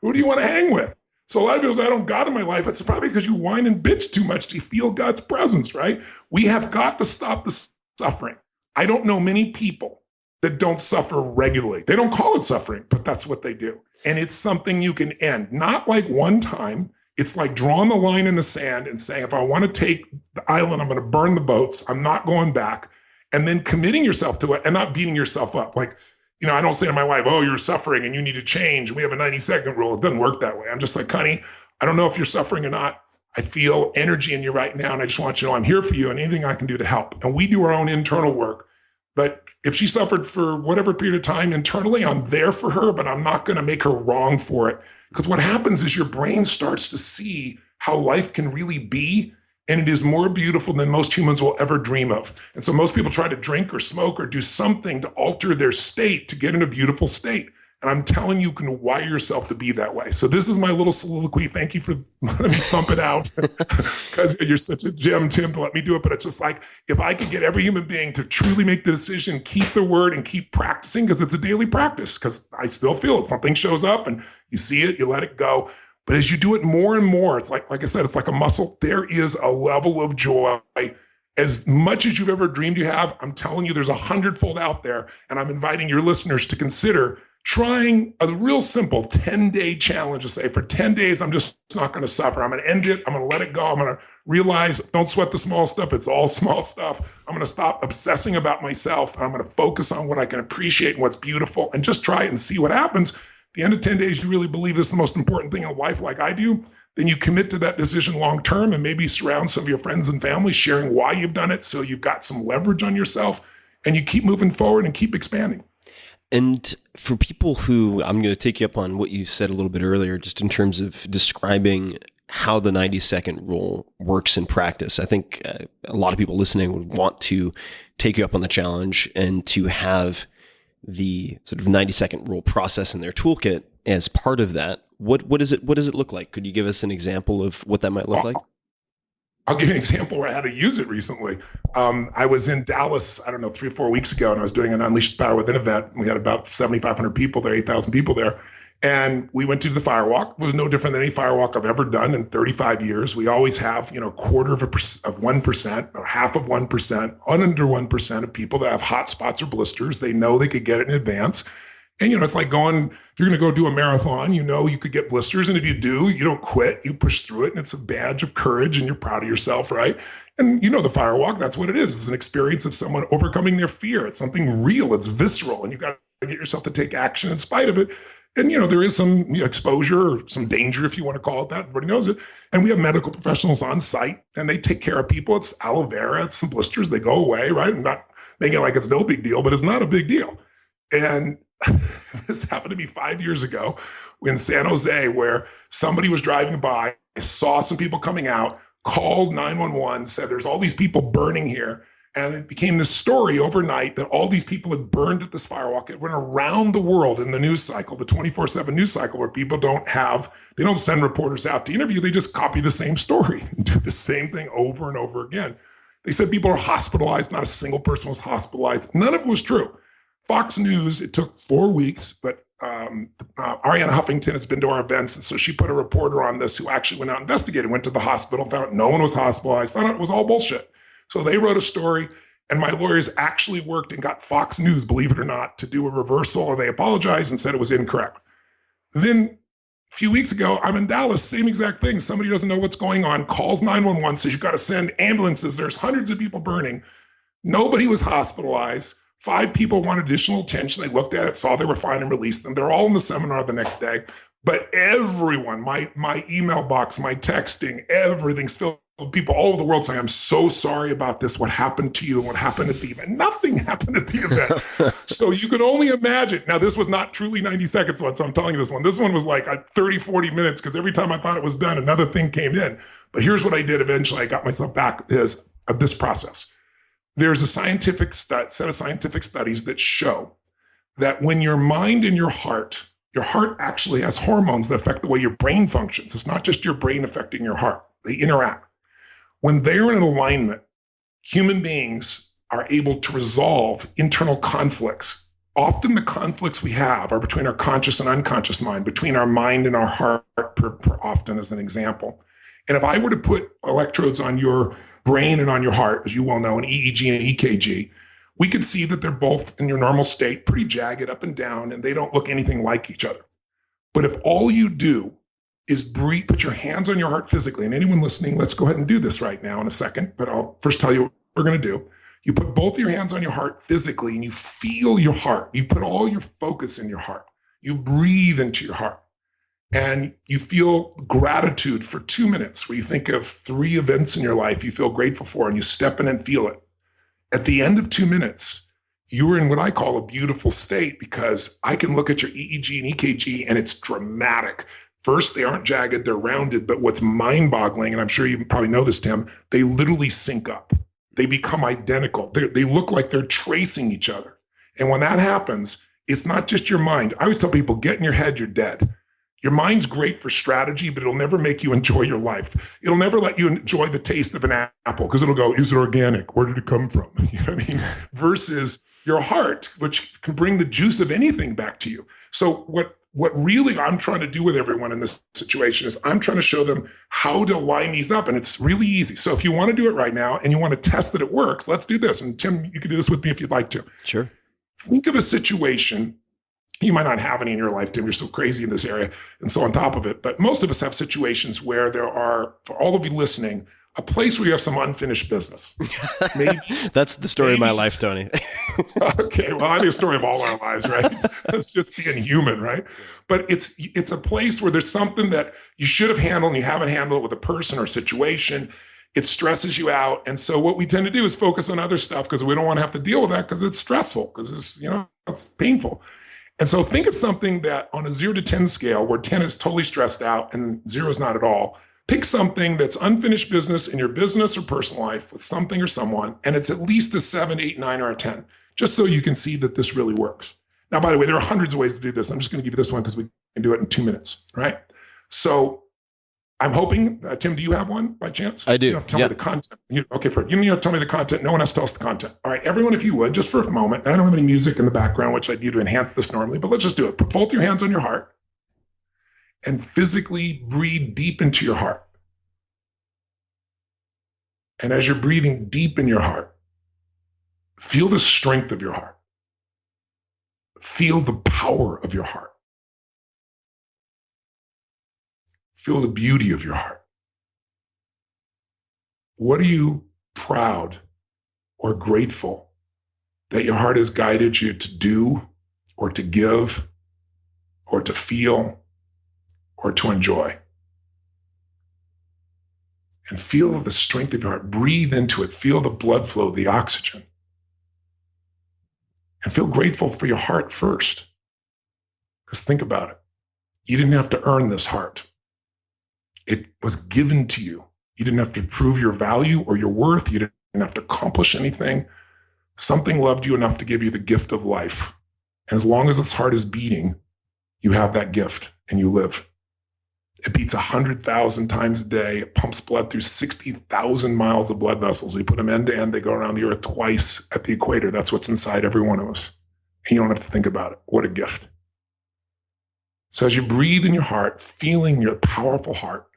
Who do you want to hang with? So a lot of people say, I don't God in my life. It's probably because you whine and bitch too much to feel God's presence, right? We have got to stop the suffering. I don't know many people that don't suffer regularly. They don't call it suffering, but that's what they do. And it's something you can end, not like one time. It's like drawing the line in the sand and saying, if I want to take the island, I'm going to burn the boats. I'm not going back. And then committing yourself to it and not beating yourself up. Like, I don't say to my wife, oh, you're suffering and you need to change. We have a 90-second rule. It doesn't work that way. I'm just like, honey, I don't know if you're suffering or not. I feel energy in you right now. And I just want you to know I'm here for you and anything I can do to help. And we do our own internal work. But if she suffered for whatever period of time internally, I'm there for her, but I'm not going to make her wrong for it. Because what happens is your brain starts to see how life can really be. And it is more beautiful than most humans will ever dream of. And so most people try to drink or smoke or do something to alter their state to get in a beautiful state. And I'm telling you, you can wire yourself to be that way. So this is my little soliloquy. Thank you for letting me thump it out, because you're such a gem, Tim, to let me do it. But it's just like, if I could get every human being to truly make the decision, keep the word and keep practicing, because it's a daily practice, because I still feel it. Something shows up and you see it, you let it go. But as you do it more and more, it's like I said, it's like a muscle. There is a level of joy. As much as you've ever dreamed you have, I'm telling you, there's 100-fold out there. And I'm inviting your listeners to consider trying a real simple 10-day challenge to say, for 10 days, I'm just not going to suffer. I'm going to end it. I'm going to let it go. I'm going to realize, don't sweat the small stuff. It's all small stuff. I'm going to stop obsessing about myself. I'm going to focus on what I can appreciate and what's beautiful, and just try it and see what happens. At the end of 10 days, you really believe this is the most important thing in life, like I do, then you commit to that decision long-term, and maybe surround some of your friends and family sharing why you've done it. So you've got some leverage on yourself, and you keep moving forward and keep expanding. And for people who, I'm going to take you up on what you said a little bit earlier, just in terms of describing how the 90-second rule works in practice. I think a lot of people listening would want to take you up on the challenge and to have the sort of 90-second rule process in their toolkit as part of that. What does it look like? Could you give us an example of what that might look like? I'll give you an example where I had to use it recently. I was in Dallas, 3 or 4 weeks ago, and I was doing an Unleashed Power Within event. We had about 7,500 people there, 8,000 people there. And we went to the firewalk. It was no different than any firewalk I've ever done in 35 years. We always have, a quarter of 1% or half of 1%, under 1% of people that have hot spots or blisters. They know they could get it in advance. And, it's like if you're going to go do a marathon, you could get blisters. And if you do, you don't quit, you push through it. And it's a badge of courage, and you're proud of yourself, right? And the firewalk, that's what it is. It's an experience of someone overcoming their fear. It's something real. It's visceral. And you got to get yourself to take action in spite of it. And, there is some exposure or some danger, if you want to call it that. Everybody knows it. And we have medical professionals on site, and they take care of people. It's aloe vera, it's some blisters. They go away, right? I'm not making it like it's no big deal, but it's not a big deal. And this happened to me 5 years ago in San Jose, where somebody was driving by, saw some people coming out, called 911, said there's all these people burning here. And it became this story overnight that all these people had burned at this firewalk. It went around the world in the news cycle, the 24/7 news cycle, where people don't send reporters out to interview. They just copy the same story and do the same thing over and over again. They said people are hospitalized. Not a single person was hospitalized. None of it was true. Fox News, it took 4 weeks, but Ariana Huffington has been to our events, and so she put a reporter on this who actually went out and investigated, went to the hospital, found out no one was hospitalized, found out it was all bullshit. So they wrote a story, and my lawyers actually worked and got Fox News, believe it or not, to do a reversal, and they apologized and said it was incorrect. Then a few weeks ago, I'm in Dallas, same exact thing. Somebody doesn't know what's going on, calls 911, says you've got to send ambulances. There's hundreds of people burning. Nobody was hospitalized. 5 people wanted additional attention. They looked at it, saw they were fine, and released them. They're all in the seminar the next day. But everyone, my email box, my texting, everything's filled with people all over the world saying, I'm so sorry about this. What happened to you and what happened at the event? Nothing happened at the event. So you can only imagine. Now, this was not truly 90 seconds one, so I'm telling you this one. This one was like 30, 40 minutes because every time I thought it was done, another thing came in. But here's what I did eventually. I got myself back is of this process. There's a scientific set of scientific studies that show that when your mind and your heart actually has hormones that affect the way your brain functions. It's not just your brain affecting your heart. They interact. When they're in alignment, human beings are able to resolve internal conflicts. Often the conflicts we have are between our conscious and unconscious mind, between our mind and our heart, often as an example. And if I were to put electrodes on your brain and on your heart, as you well know, an EEG and EKG, we could see that they're both in your normal state, pretty jagged up and down, and they don't look anything like each other. But if all you do is breathe, put your hands on your heart physically, and anyone listening, let's go ahead and do this right now in a second, but I'll first tell you what we're going to do. You put both your hands on your heart physically, and you feel your heart. You put all your focus in your heart. You breathe into your heart, and you feel gratitude for 2 minutes, where you think of 3 events in your life you feel grateful for, and you step in and feel it. At the end of 2 minutes, you are in what I call a beautiful state because I can look at your EEG and EKG and it's dramatic. First, they aren't jagged, they're rounded, but what's mind-boggling, and I'm sure you probably know this, Tim, they literally sync up. They become identical. They look like they're tracing each other. And when that happens, it's not just your mind. I always tell people, get in your head, you're dead. Your mind's great for strategy, but it'll never make you enjoy your life. It'll never let you enjoy the taste of an apple because it'll go, is it organic? Where did it come from? You know what I mean? Versus your heart, which can bring the juice of anything back to you. So what really I'm trying to do with everyone in this situation is I'm trying to show them how to line these up. And it's really easy. So if you want to do it right now and you want to test that it works, let's do this. And Tim, you can do this with me if you'd like to. Sure. Think of a situation. You might not have any in your life, Tim. You're so crazy in this area and so on top of it. But most of us have situations where there are, for all of you listening, a place where you have some unfinished business. Maybe That's the story of my life, Tony. Okay, well, I mean, a story of all our lives, right? That's just being human, right? But it's a place where there's something that you should have handled and you haven't handled it with a person or situation. It stresses you out. And so what we tend to do is focus on other stuff because we don't want to have to deal with that because it's stressful, because it's painful. And so think of something that on a 0 to 10 scale, where 10 is totally stressed out and 0 is not at all, pick something that's unfinished business in your business or personal life with something or someone, and it's at least a 7, 8, 9, or a 10, just so you can see that this really works. Now, by the way, there are hundreds of ways to do this. I'm just going to give you this one because we can do it in 2 minutes, right? So I'm hoping, Tim, do you have one by chance? I do. You don't have to tell me the content. Okay, perfect. You don't have to tell me the content. No one else tells the content. All right, everyone, if you would, just for a moment, I don't have any music in the background, which I do to enhance this normally, but let's just do it. Put both your hands on your heart and physically breathe deep into your heart. And as you're breathing deep in your heart, feel the strength of your heart. Feel the power of your heart. Feel the beauty of your heart. What are you proud or grateful that your heart has guided you to do or to give or to feel or to enjoy? And feel the strength of your heart. Breathe into it. Feel the blood flow, the oxygen. And feel grateful for your heart first. Because think about it. You didn't have to earn this heart. It was given to you. You didn't have to prove your value or your worth. You didn't have to accomplish anything. Something loved you enough to give you the gift of life. And as long as this heart is beating, you have that gift and you live. It beats 100,000 times a day. It pumps blood through 60,000 miles of blood vessels. We put them end to end. They go around the earth twice at the equator. That's what's inside every one of us. And you don't have to think about it. What a gift. So as you breathe in your heart, feeling your powerful heart,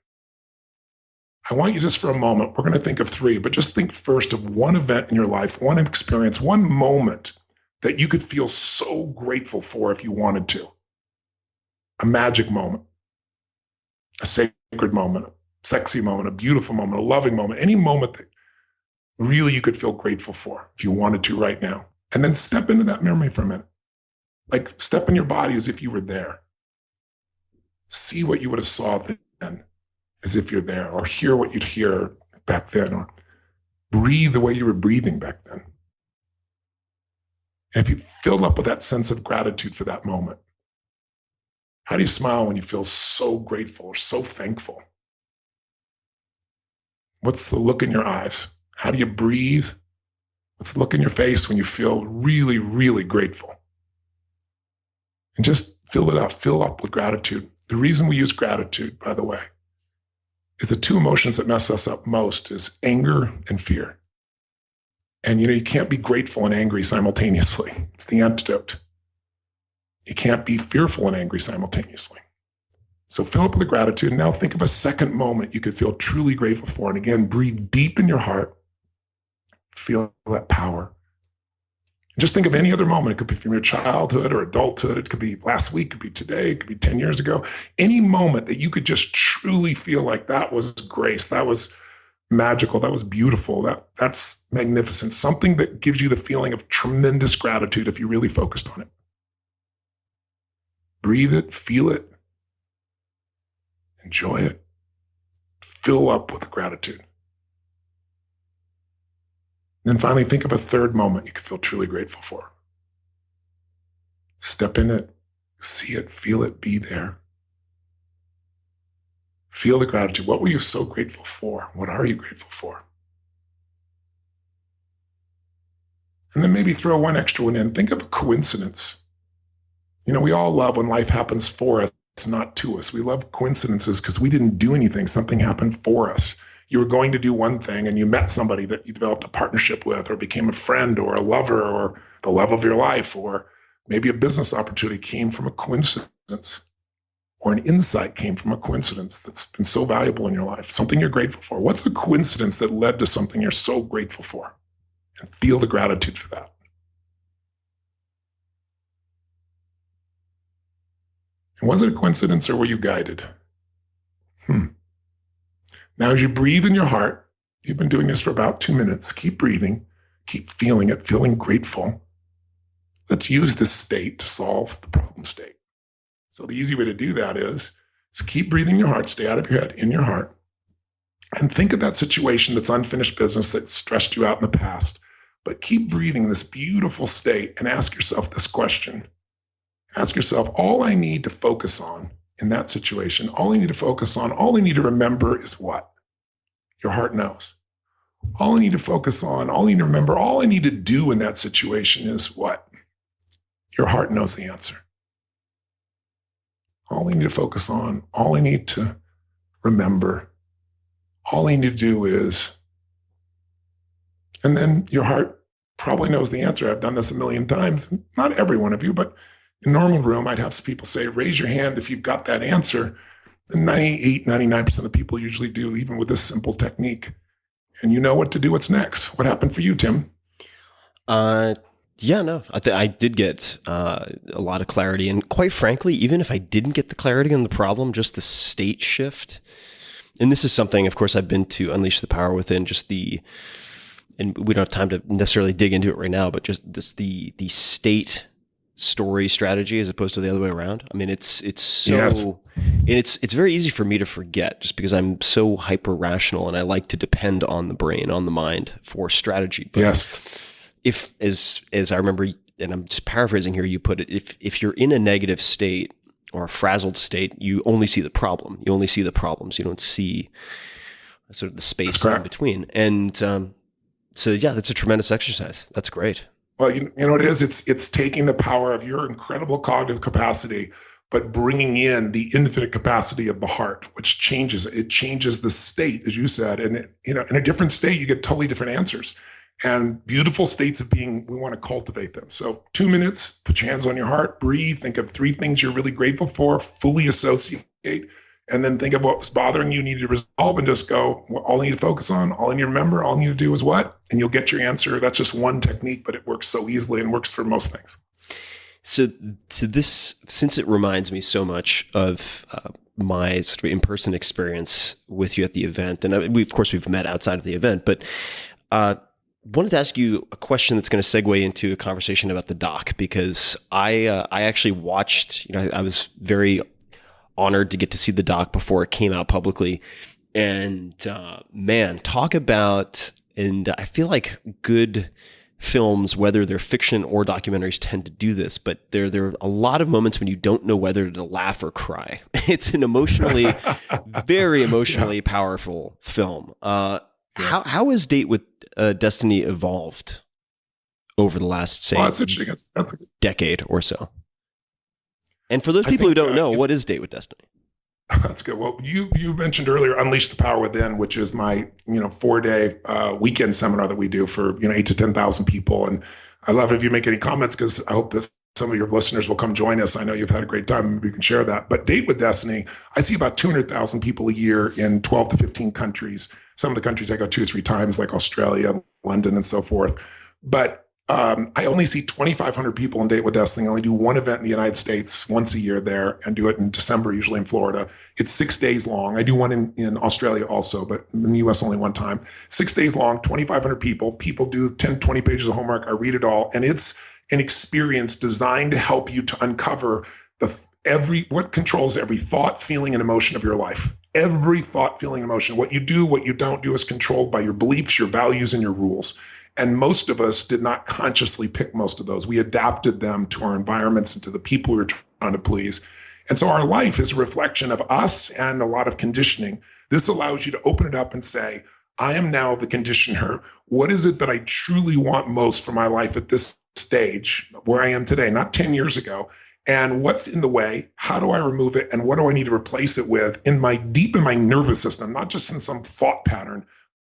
I want you just for a moment, we're going to think of 3, but just think first of one event in your life, one experience, one moment that you could feel so grateful for if you wanted to. A magic moment, a sacred moment, a sexy moment, a beautiful moment, a loving moment, any moment that really you could feel grateful for if you wanted to right now. And then step into that memory for a minute. Like step in your body as if you were there. See what you would have saw then as if you're there, or hear what you'd hear back then, or breathe the way you were breathing back then. And if you filled up with that sense of gratitude for that moment, how do you smile when you feel so grateful or so thankful? What's the look in your eyes? How do you breathe? What's the look in your face when you feel really, really grateful? And just fill it up, fill up with gratitude. The reason we use gratitude, by the way, is the two emotions that mess us up most is anger and fear. And you can't be grateful and angry simultaneously. It's the antidote. You can't be fearful and angry simultaneously. So fill up with the gratitude. And now think of a second moment you could feel truly grateful for. And again, breathe deep in your heart. Feel that power. And just think of any other moment. It could be from your childhood or adulthood. It could be last week. It could be today. It could be 10 years ago. Any moment that you could just truly feel like that was grace. That was magical. That was beautiful. That's magnificent. Something that gives you the feeling of tremendous gratitude if you really focused on it. Breathe it, feel it, enjoy it, fill up with gratitude. Then finally, think of a third moment you could feel truly grateful for. Step in it, see it, feel it, be there. Feel the gratitude. What were you so grateful for? What are you grateful for? And then maybe throw one extra one in. Think of a coincidence. We all love when life happens for us, not to us. We love coincidences because we didn't do anything. Something happened for us. You were going to do one thing and you met somebody that you developed a partnership with, or became a friend or a lover or the love of your life, or maybe a business opportunity came from a coincidence, or an insight came from a coincidence that's been so valuable in your life, something you're grateful for. What's a coincidence that led to something you're so grateful for? And feel the gratitude for that. And was it a coincidence or were you guided? Now, as you breathe in your heart, you've been doing this for about 2 minutes. Keep breathing, keep feeling it, feeling grateful. Let's use this state to solve the problem state. So the easy way to do that is keep breathing in your heart, stay out of your head, in your heart, and think of that situation that's unfinished business that stressed you out in the past. But keep breathing in this beautiful state and ask yourself this question. Ask yourself, all I need to focus on in that situation, all I need to remember is what? Your heart knows. All I need to focus on, all I need to remember, all I need to do in that situation is what? Your heart knows the answer. All I need to focus on, all I need to remember, all I need to do is, and then your heart probably knows the answer. I've done this a million times. Not every one of you, but in normal room, I'd have some people say, raise your hand if you've got that answer. And 98, 99% of the people usually do, even with this simple technique. And you know what to do. What's next? What happened for you, Tim? Yeah, no, I did get a lot of clarity. And quite frankly, even if I didn't get the clarity on the problem, just the state shift. And this is something, of course, I've been to Unleash the Power Within, and we don't have time to necessarily dig into it right now, but just the state story strategy as opposed to the other way around. I mean, it's so, yes. And it's very easy for me to forget just because I'm so hyper rational and I like to depend on the brain, on the mind for strategy. But yes. If, as I remember, and I'm just paraphrasing here, you put it, if you're in a negative state or a frazzled state, you only see the problem. You only see the problems. You don't see sort of the space in between. And so, yeah, that's a tremendous exercise. That's great. Well, you know what it is? It's taking the power of your incredible cognitive capacity, but bringing in the infinite capacity of the heart, which changes it. It changes the state, as you said. And in a different state, you get totally different answers. And beautiful states of being, we want to cultivate them. So 2 minutes, put your hands on your heart, breathe, think of 3 things you're really grateful for, fully associate, and then think of what was bothering you, need to resolve, and just go, well, all I need to focus on, all I need to remember, all I need to do is what? And you'll get your answer. That's just one technique, but it works so easily and works for most things. So this, since it reminds me so much of my sort of in-person experience with you at the event, and we've met outside of the event, but wanted to ask you a question that's going to segue into a conversation about the doc, because I actually watched, I was very honored to get to see the doc before it came out publicly. And man, talk about, and I feel like good films, whether they're fiction or documentaries, tend to do this, but there are a lot of moments when you don't know whether to laugh or cry. It's an emotionally, very emotionally powerful film. Yes. How has Date with Destiny evolved over the last, say, that's decade or so? And for those people who don't know, what is Date with Destiny? That's good. Well, you mentioned earlier Unleash the Power Within, which is my 4-day weekend seminar that we do for 8 to 10,000 people. And I love it if you make any comments, because I hope that some of your listeners will come join us. I know you've had a great time. Maybe you can share that. But Date with Destiny, I see about 200,000 people a year in 12 to 15 countries. Some of the countries I go 2 or 3 times, like Australia, London, and so forth. But I only see 2,500 people in Date with Destiny. I only do one event in the United States once a year there, and do it in December, usually in Florida. It's 6 days long. I do one in Australia also, but in the US only one time. 6 days long, 2,500 people. People do 10, 20 pages of homework. I read it all. And it's an experience designed to help you to uncover what controls every thought, feeling, and emotion of your life. Every thought, feeling, emotion. What you do, what you don't do is controlled by your beliefs, your values, and your rules. And most of us did not consciously pick most of those. We adapted them to our environments and to the people we were trying to please. And so our life is a reflection of us and a lot of conditioning. This allows you to open it up and say, I am now the conditioner. What is it that I truly want most for my life at this stage where I am today, not 10 years ago? And what's in the way? How do I remove it? And what do I need to replace it with deep in my nervous system, not just in some thought pattern,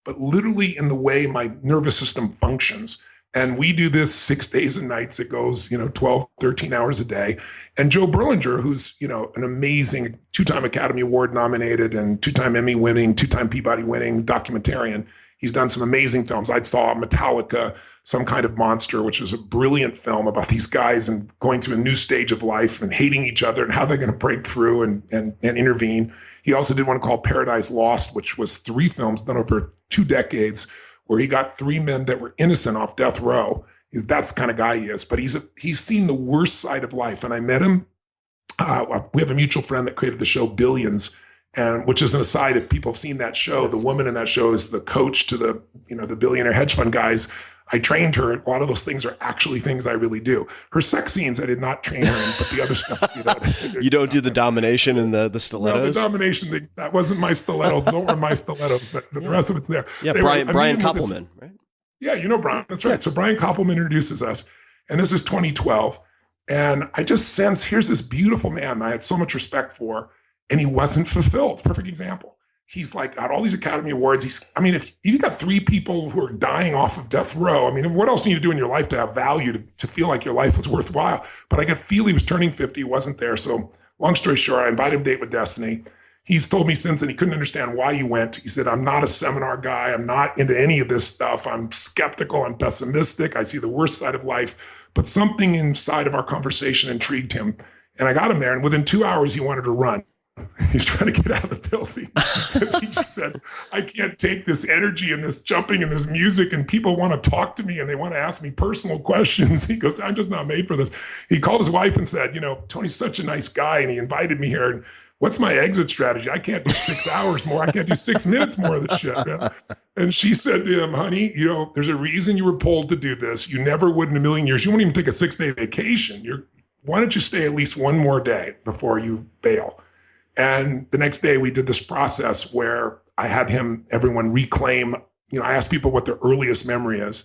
but literally in the way my nervous system functions. And we do this 6 days and nights. It goes, 12, 13 hours a day. And Joe Berlinger, who's, an amazing 2-time Academy Award nominated and 2-time Emmy winning, 2-time Peabody winning documentarian. He's done some amazing films. I saw Metallica, Some Kind of Monster, which is a brilliant film about these guys and going through a new stage of life and hating each other and how they're going to break through and intervene. He also did one called Paradise Lost, which was 3 films done over 2 decades, where he got 3 men that were innocent off death row. That's the kind of guy he is. But he's seen the worst side of life. And I met him. We have a mutual friend that created the show Billions, and which is an aside. If people have seen that show, the woman in that show is the coach to the billionaire hedge fund guys. I trained her. A lot of those things are actually things I really do. Her sex scenes, I did not train her in, but the other stuff, You don't do the domination and the stilettos? No, the domination, that wasn't my stilettos. Those were my stilettos, but the rest of it's there. Yeah, anyway, Brian Koppelman, right? Yeah, Brian. That's right. So Brian Koppelman introduces us, and this is 2012. And I just sense, here's this beautiful man I had so much respect for, and he wasn't fulfilled. Perfect example. He's like got all these Academy Awards. If you got 3 people who are dying off of death row, what else do you need to do in your life to have value, to feel like your life was worthwhile? But I could feel he was turning 50, he wasn't there. So long story short, I invited him to Date with Destiny. He's told me since then he couldn't understand why he went. He said, I'm not a seminar guy. I'm not into any of this stuff. I'm skeptical. I'm pessimistic. I see the worst side of life. But something inside of our conversation intrigued him. And I got him there. And within 2 hours, he wanted to run. He's trying to get out of the building because he just said, I can't take this energy and this jumping and this music, and people want to talk to me and they want to ask me personal questions. He goes, I'm just not made for this. He called his wife and said, Tony's such a nice guy and he invited me here. And what's my exit strategy? I can't do 6 hours more. I can't do 6 minutes more of this shit, man. And she said to him, honey, there's a reason you were pulled to do this. You never would in a million years. You won't even take a 6-day vacation. Why don't you stay at least one more day before you bail? And the next day we did this process where I had everyone reclaim, I asked people what their earliest memory is.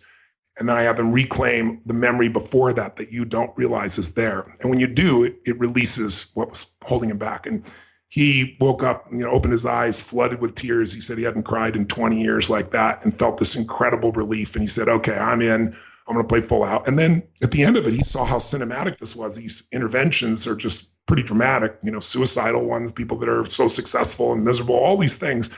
And then I have them reclaim the memory before that you don't realize is there. And when you do, it releases what was holding him back. And he woke up, opened his eyes, flooded with tears. He said he hadn't cried in 20 years like that and felt this incredible relief. And he said, okay, I'm in. I'm going to play full out. And then at the end of it, he saw how cinematic this was. These interventions are just pretty dramatic, suicidal ones, people that are so successful and miserable, all these things.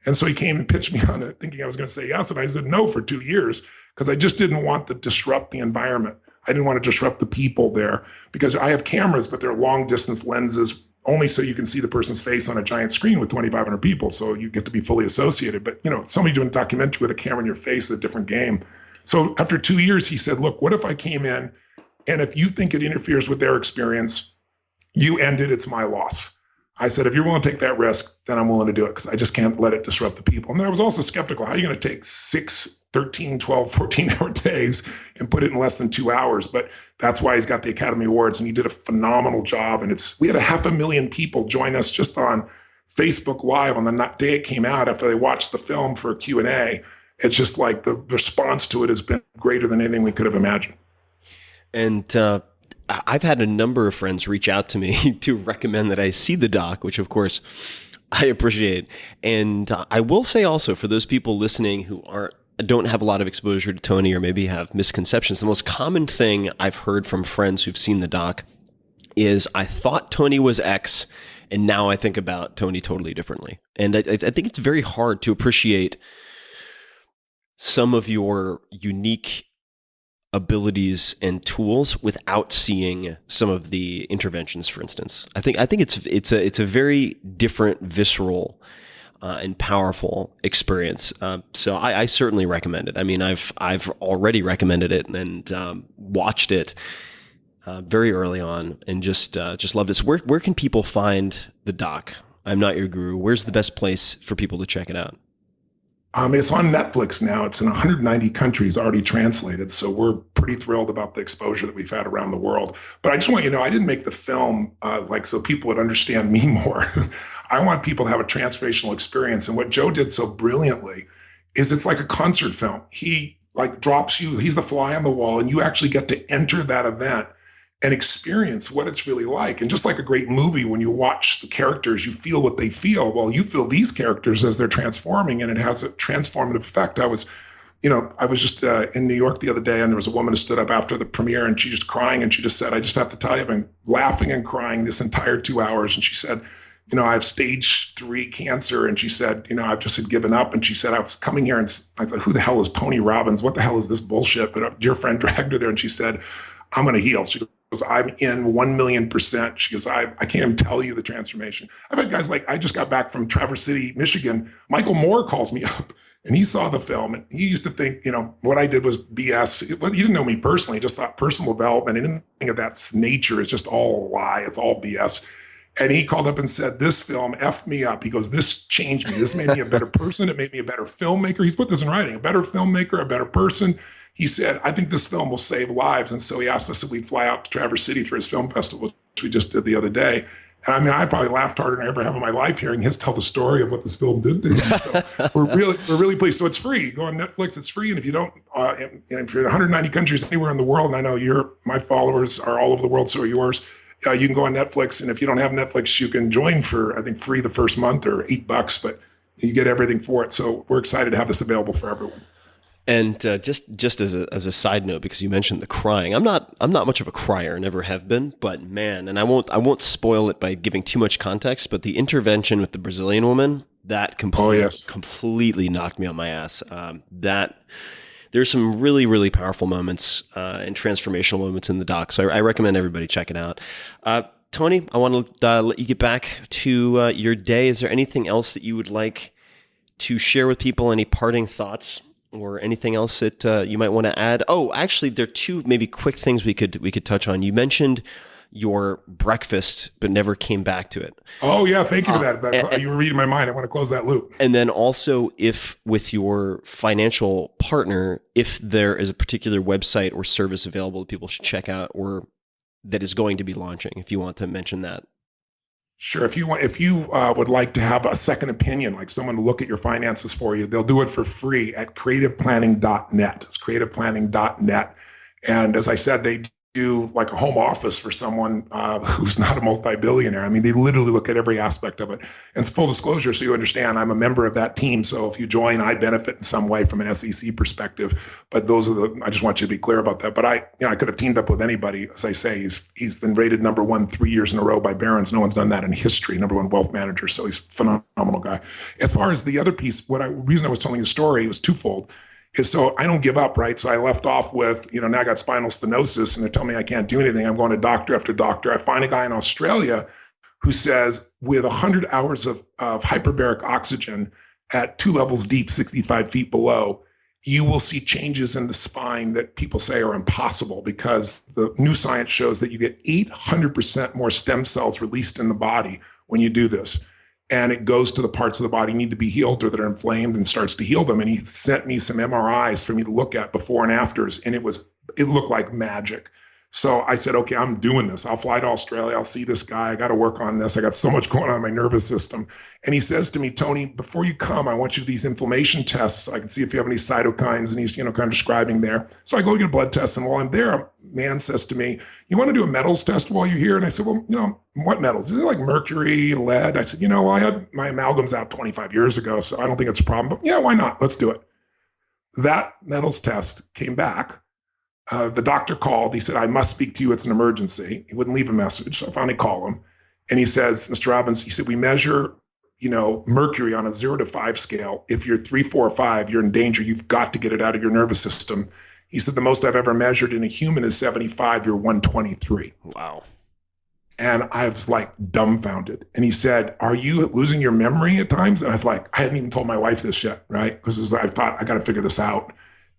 And so he came and pitched me on it thinking I was going to say yes. And I said no for 2 years because I just didn't want to disrupt the environment. I didn't want to disrupt the people there because I have cameras, but they're long distance lenses only so you can see the person's face on a giant screen with 2,500 people. So you get to be fully associated. But, somebody doing a documentary with a camera in your face is a different game. So after 2 years, he said, look, what if I came in and if you think it interferes with their experience, you end it, it's my loss. I said, if you're willing to take that risk, then I'm willing to do it because I just can't let it disrupt the people. And then I was also skeptical. How are you going to take 6, 13, 12, 14-hour days and put it in less than 2 hours? But that's why he's got the Academy Awards, and he did a phenomenal job. And we had 500,000 people join us just on Facebook Live on the day it came out after they watched the film for a Q&A. It's just like the response to it has been greater than anything we could have imagined. And I've had a number of friends reach out to me to recommend that I see the doc, which of course I appreciate. And I will say also, for those people listening who don't have a lot of exposure to Tony or maybe have misconceptions, the most common thing I've heard from friends who've seen the doc is, I thought Tony was X, and now I think about Tony totally differently. And I think it's very hard to appreciate some of your unique abilities and tools without seeing some of the interventions, for instance. I think it's a very different, visceral and powerful experience. So I certainly recommend it. I mean, I've already recommended it and watched it very early on and just loved it. So where can people find the doc? I'm Not Your Guru. Where's the best place for people to check it out? It's on Netflix now. It's in 190 countries already translated. So we're pretty thrilled about the exposure that we've had around the world. But I just want you to know, I didn't make the film so people would understand me more. I want people to have a transformational experience. And what Joe did so brilliantly is it's like a concert film. He drops you, he's the fly on the wall, and you actually get to enter that event and experience what it's really like. And just like a great movie, when you watch the characters, you feel what they feel. Well, you feel these characters as they're transforming, and it has a transformative effect. I was just in New York the other day, and there was a woman who stood up after the premiere, and she just crying, and she just said, I just have to tell you, I've been laughing and crying this entire 2 hours. And she said, I have stage 3 cancer. And she said, I've just had given up. And she said, I was coming here and I thought, who the hell is Tony Robbins? What the hell is this bullshit? But a dear friend dragged her there, and she said, I'm going to heal. She goes, I'm in 1,000,000%. She goes, I can't even tell you the transformation. I've had guys I just got back from Traverse City, Michigan. Michael Moore calls me up, and he saw the film, and he used to think, what I did was BS. He didn't know me personally. He just thought personal development and anything of that nature is just all a lie. It's all BS. And he called up and said, this film effed me up. He goes, this changed me. This made me a better person. It made me a better filmmaker. He's put this in writing, a better filmmaker, a better person. He said, I think this film will save lives. And so he asked us if we'd fly out to Traverse City for his film festival, which we just did the other day. And I mean, I probably laughed harder than I ever have in my life hearing his tell the story of what this film did to him. So we're really pleased. So it's free. Go on Netflix. It's free. And if you don't, and if you're in 190 countries anywhere in the world, and I know my followers are all over the world, so are yours. You can go on Netflix. And if you don't have Netflix, you can join for, I think, free the first month or $8, but you get everything for it. So we're excited to have this available for everyone. And just as a side note, because you mentioned the crying, I'm not much of a crier, never have been, but man, and I won't spoil it by giving too much context, but the intervention with the Brazilian woman, that completely knocked me on my ass. There's some really, really powerful moments and transformational moments in the doc, so I recommend everybody check it out. Tony, I want to let you get back to your day. Is there anything else that you would like to share with people? Any parting thoughts? Or anything else that you might want to add? Oh, actually, there are two maybe quick things we could touch on. You mentioned your breakfast, but never came back to it. Oh yeah, thank you for that. You were reading my mind. I want to close that loop. And then also, if with your financial partner, if there is a particular website or service available that people should check out, or that is going to be launching, if you want to mention that. Sure. If you would like to have a second opinion, like someone to look at your finances for you, they'll do it for free at creativeplanning.net. It's creativeplanning.net. And as I said, they do like a home office for someone who's not a multi-billionaire. I mean, they literally look at every aspect of it. And it's full disclosure, so you understand, I'm a member of that team. So if you join, I benefit in some way from an SEC perspective. But I just want you to be clear about that. But I could have teamed up with anybody. As I say, he's been rated number 1 3 years in a row by Barron's. No one's done that in history. Number 1 wealth manager. So he's a phenomenal guy. As far as the other piece, reason I was telling the story was twofold. Is so I don't give up, right? So I left off with, now I got spinal stenosis and they're telling me I can't do anything. I'm going to doctor after doctor. I find a guy in Australia who says with 100 hours of hyperbaric oxygen at 2 levels deep, 65 feet below, you will see changes in the spine that people say are impossible because the new science shows that you get 800% more stem cells released in the body when you do this. And it goes to the parts of the body need to be healed or that are inflamed and starts to heal them. And he sent me some MRIs for me to look at before and afters. And it looked like magic. So I said, okay, I'm doing this. I'll fly to Australia. I'll see this guy. I got to work on this. I got so much going on in my nervous system. And he says to me, Tony, before you come, I want you to do these inflammation tests so I can see if you have any cytokines. And he's, kind of describing there. So I go get a blood test. And while I'm there, a man says to me, you want to do a metals test while you're here? And I said, well, what metals? Is it like mercury, lead? I said, well, I had my amalgams out 25 years ago, so I don't think it's a problem. But yeah, why not? Let's do it. That metals test came back. The doctor called. He said, I must speak to you. It's an emergency. He wouldn't leave a message. So I finally call him. And he says, Mr. Robbins, he said, we measure, mercury on a 0 to 5 scale. If you're 3, 4, or 5, you're in danger. You've got to get it out of your nervous system. He said, the most I've ever measured in a human is 75. You're 123. Wow. And I was like dumbfounded. And he said, are you losing your memory at times? And I was like, I hadn't even told my wife this yet, right? Because I thought, I got to figure this out.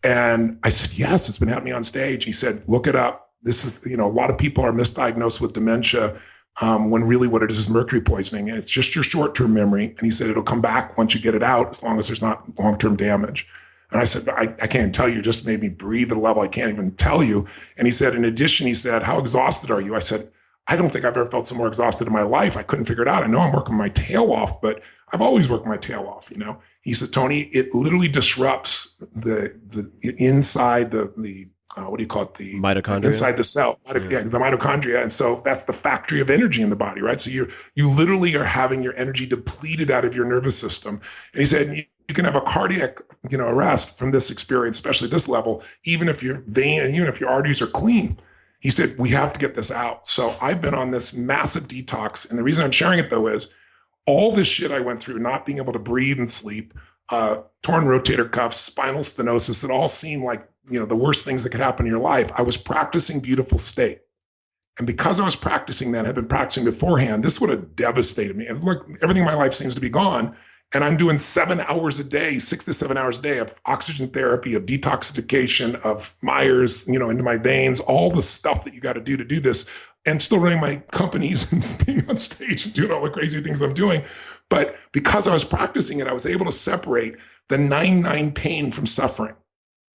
And I said, yes, it's been happening on stage. He said, look it up. This is, a lot of people are misdiagnosed with dementia when really what it is mercury poisoning. And it's just your short-term memory. And he said, it'll come back once you get it out, as long as there's not long-term damage. And I said, I can't tell you, just made me breathe at a level I can't even tell you. And he said, in addition, he said, how exhausted are you? I said, I don't think I've ever felt so more exhausted in my life. I couldn't figure it out. I know I'm working my tail off, but I've always worked my tail off, He said, Tony, it literally disrupts the inside the what do you call it? The mitochondria inside the cell, the mitochondria. And so that's the factory of energy in the body, right? So you literally are having your energy depleted out of your nervous system. And he said, you can have a cardiac, arrest from this experience, especially this level, even if your vein, even if your arteries are clean. He said, we have to get this out. So I've been on this massive detox. And the reason I'm sharing it though is all this shit I went through, not being able to breathe and sleep, torn rotator cuffs, spinal stenosis, that all seem like, the worst things that could happen in your life. I was practicing beautiful state. And because I was practicing that, I'd been practicing beforehand, this would have devastated me. And look, everything in my life seems to be gone. And I'm doing 7 hours a day, 6 to 7 hours a day of oxygen therapy, of detoxification, of Myers, into my veins, all the stuff that you got to do this, and still running my companies and being on stage and doing all the crazy things I'm doing. But because I was practicing it, I was able to separate the 9-9 pain from suffering.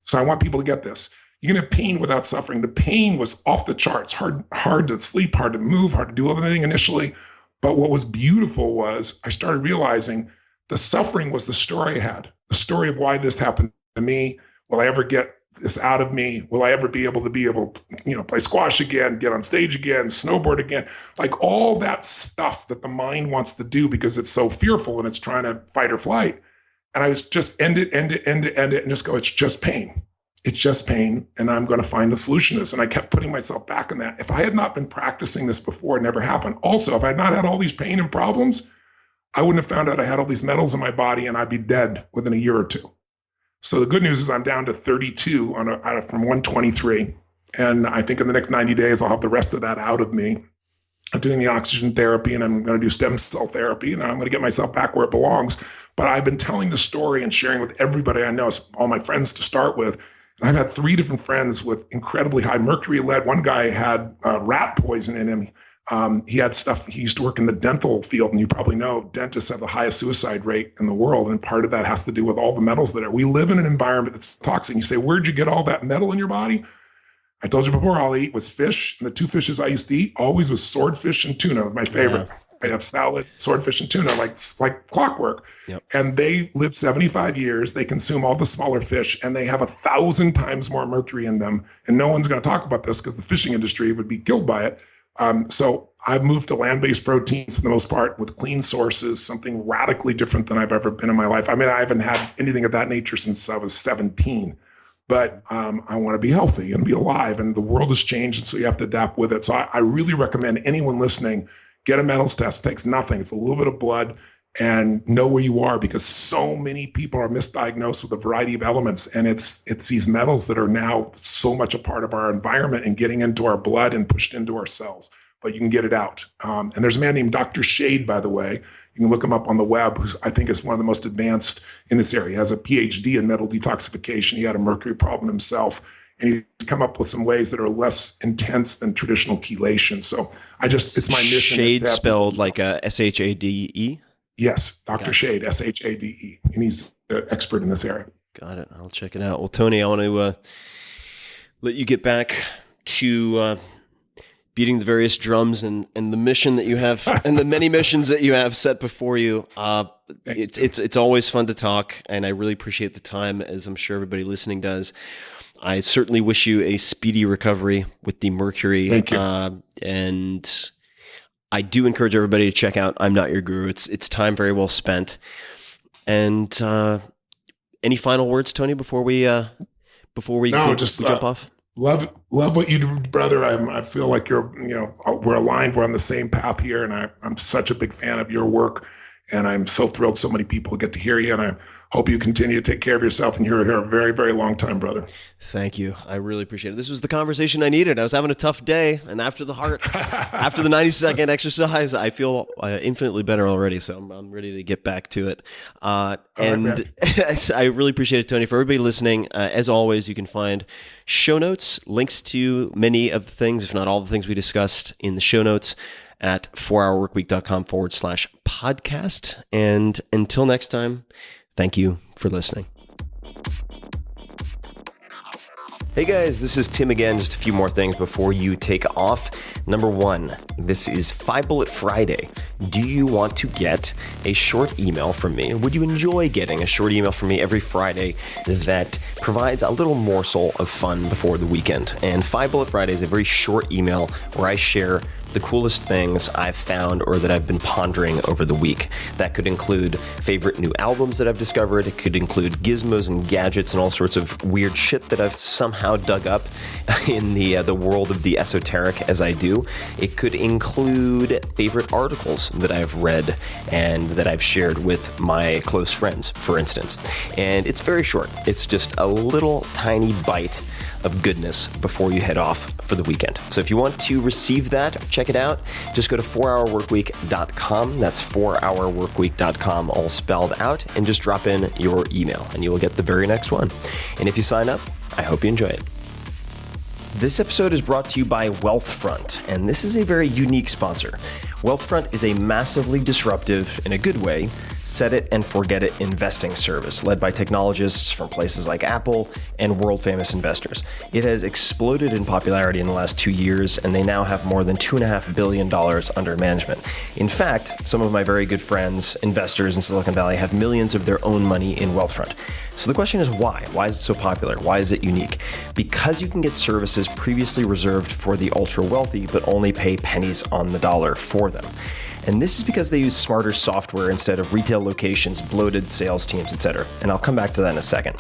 So I want people to get this. You can have pain without suffering. The pain was off the charts, hard to sleep, hard to move, hard to do everything initially. But what was beautiful was I started realizing the suffering was the story I had, the story of why this happened to me. Will I ever get this out of me? Will I ever be able to play squash again, get on stage again, snowboard again? Like all that stuff that the mind wants to do because it's so fearful and it's trying to fight or flight. And I was just end it, and just go, it's just pain. It's just pain. And I'm going to find the solution to this. And I kept putting myself back in that. If I had not been practicing this before, it never happened. Also, if I had not had all these pain and problems, I wouldn't have found out I had all these metals in my body and I'd be dead within a year or two. So the good news is I'm down to 32 from 123. And I think in the next 90 days, I'll have the rest of that out of me. I'm doing the oxygen therapy and I'm going to do stem cell therapy and I'm going to get myself back where it belongs. But I've been telling the story and sharing with everybody I know, all my friends to start with. And I've had 3 different friends with incredibly high mercury lead. One guy had rat poison in him. He had stuff, he used to work in the dental field, and you probably know dentists have the highest suicide rate in the world. And part of that has to do with all the metals that are, we live in an environment that's toxic. You say, where'd you get all that metal in your body? I told you before, all I eat was fish. And the 2 fishes I used to eat always was swordfish and tuna, my favorite. Yeah. I'd have salad, swordfish, and tuna, like clockwork. Yep. And they live 75 years. They consume all the smaller fish, and they have 1,000 times more mercury in them. And no one's going to talk about this because the fishing industry would be killed by it. So I've moved to land-based proteins for the most part with clean sources, something radically different than I've ever been in my life. I mean, I haven't had anything of that nature since I was 17. But I want to be healthy and be alive, and the world has changed, and so you have to adapt with it. So I really recommend anyone listening, get a metals test. It takes nothing. It's a little bit of blood, and know where you are, because so many people are misdiagnosed with a variety of elements, and it's these metals that are now so much a part of our environment and getting into our blood and pushed into our cells. But you can get it out. And there's a man named Dr. Shade, by the way. You can look him up on the web, who I think is one of the most advanced in this area. He has a PhD in metal detoxification. He had a mercury problem himself. and he's come up with some ways that are less intense than traditional chelation. So it's my mission. Shade spelled like Shade? Yes, Dr. Shade, Shade, and he's the expert in this area. Got it. I'll check it out. Well, Tony, I want to let you get back to beating the various drums and the mission that you have and the many missions that you have set before you. It's always fun to talk, and I really appreciate the time, as I'm sure everybody listening does. I certainly wish you a speedy recovery with the mercury. Thank you. And I do encourage everybody to check out I'm Not Your Guru. It's time very well spent. And any final words, Tony, before we jump off? Love what you do, brother. I feel like we're aligned. We're on the same path here, and I'm such a big fan of your work. And I'm so thrilled so many people get to hear you. And I hope you continue to take care of yourself. And you're here a very, very long time, brother. Thank you. I really appreciate it. This was the conversation I needed. I was having a tough day. And after the 90-second exercise, I feel infinitely better already. So I'm ready to get back to it. And I really appreciate it, Tony. For everybody listening, as always, you can find show notes, links to many of the things, if not all the things we discussed in the show notes, at 4hourworkweek.com/podcast. And until next time, thank you for listening. Hey guys, this is Tim again. Just a few more things before you take off. Number one, this is 5 Bullet Friday. Do you want to get a short email from me? Would you enjoy getting a short email from me every Friday that provides a little morsel of fun before the weekend? And 5 Bullet Friday is a very short email where I share the coolest things I've found or that I've been pondering over the week. That could include favorite new albums that I've discovered. It could include gizmos and gadgets and all sorts of weird shit that I've somehow dug up in the world of the esoteric as I do. It could include favorite articles that I've read and that I've shared with my close friends, for instance. And it's very short. It's just a little tiny bite of goodness before you head off for the weekend. So if you want to receive that, check it out. Just go to 4hourworkweek.com. That's 4hourworkweek.com, all spelled out, and just drop in your email and you will get the very next one. And if you sign up, I hope you enjoy it. This episode is brought to you by Wealthfront, and this is a very unique sponsor. Wealthfront is a massively disruptive, in a good way, set it and forget it investing service led by technologists from places like Apple and world famous investors. It has exploded in popularity in the last 2 years, and they now have more than $2.5 billion under management. In fact, some of my very good friends, investors in Silicon Valley, have millions of their own money in Wealthfront. So the question is why? Why is it so popular? Why is it unique? Because you can get services previously reserved for the ultra wealthy, but only pay pennies on the dollar for them. And this is because they use smarter software instead of retail locations, bloated sales teams, etc. And I'll come back to that in a second.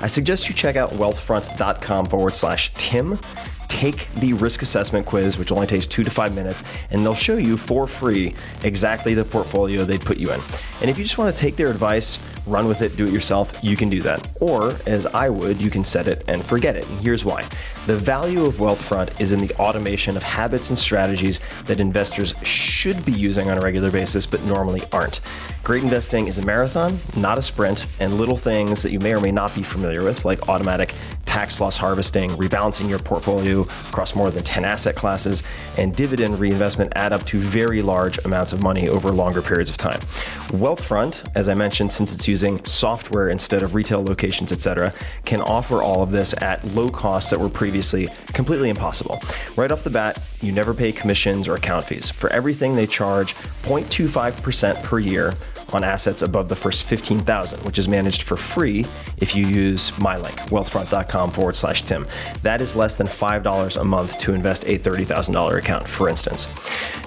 I suggest you check out wealthfront.com/Tim. Take the risk assessment quiz, which only takes 2 to 5 minutes, and they'll show you for free exactly the portfolio they'd put you in. And if you just want to take their advice, run with it, do it yourself, you can do that. Or, as I would, you can set it and forget it. And here's why. The value of Wealthfront is in the automation of habits and strategies that investors should be using on a regular basis, but normally aren't. Great investing is a marathon, not a sprint, and little things that you may or may not be familiar with, like automatic tax loss harvesting, rebalancing your portfolio across more than 10 asset classes, and dividend reinvestment add up to very large amounts of money over longer periods of time. Wealthfront, as I mentioned, since it's using software instead of retail locations, etc., can offer all of this at low costs that were previously completely impossible. Right off the bat, you never pay commissions or account fees. For everything, they charge 0.25% per year on assets above the first 15,000, which is managed for free if you use my link, wealthfront.com/Tim. That is less than $5 a month to invest a $30,000 account, for instance.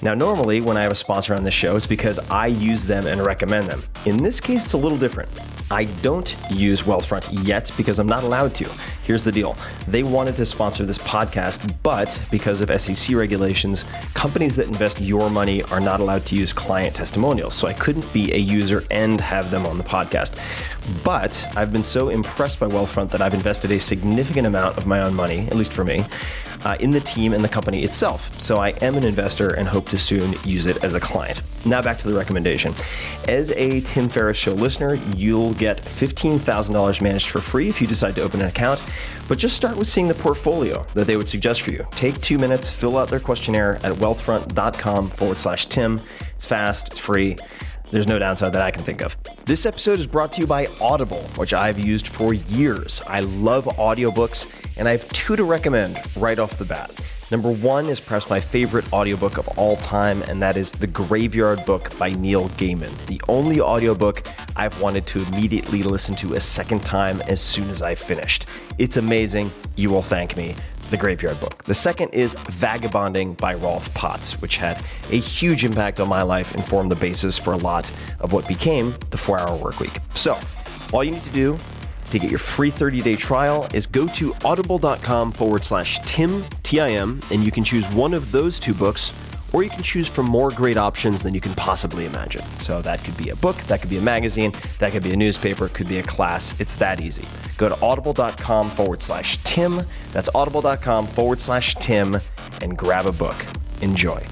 Now, normally when I have a sponsor on this show, it's because I use them and recommend them. In this case, it's a little different. I don't use Wealthfront yet because I'm not allowed to. Here's the deal. They wanted to sponsor this podcast, but because of SEC regulations, companies that invest your money are not allowed to use client testimonials. So I couldn't be a user and have them on the podcast. But I've been so impressed by Wealthfront that I've invested a significant amount of my own money, at least for me, in the team and the company itself. So I am an investor and hope to soon use it as a client. Now back to the recommendation. As a Tim Ferriss Show listener, you'll get $15,000 managed for free if you decide to open an account. But just start with seeing the portfolio that they would suggest for you. Take 2 minutes, fill out their questionnaire at wealthfront.com/Tim. It's fast, it's free. There's no downside that I can think of. This episode is brought to you by Audible, which I've used for years. I love audiobooks, and I have 2 to recommend right off the bat. Number 1 is perhaps my favorite audiobook of all time, and that is The Graveyard Book by Neil Gaiman, the only audiobook I've wanted to immediately listen to a second time as soon as I finished. It's amazing. You will thank me. The Graveyard Book. The second is Vagabonding by Rolf Potts, which had a huge impact on my life and formed the basis for a lot of what became the 4-Hour Workweek. So, all you need to do to get your free 30-day trial is go to audible.com/Tim, T-I-M, and you can choose one of those 2 books, or you can choose from more great options than you can possibly imagine. So that could be a book, that could be a magazine, that could be a newspaper, it could be a class. It's that easy. Go to audible.com/Tim. That's audible.com/Tim and grab a book. Enjoy.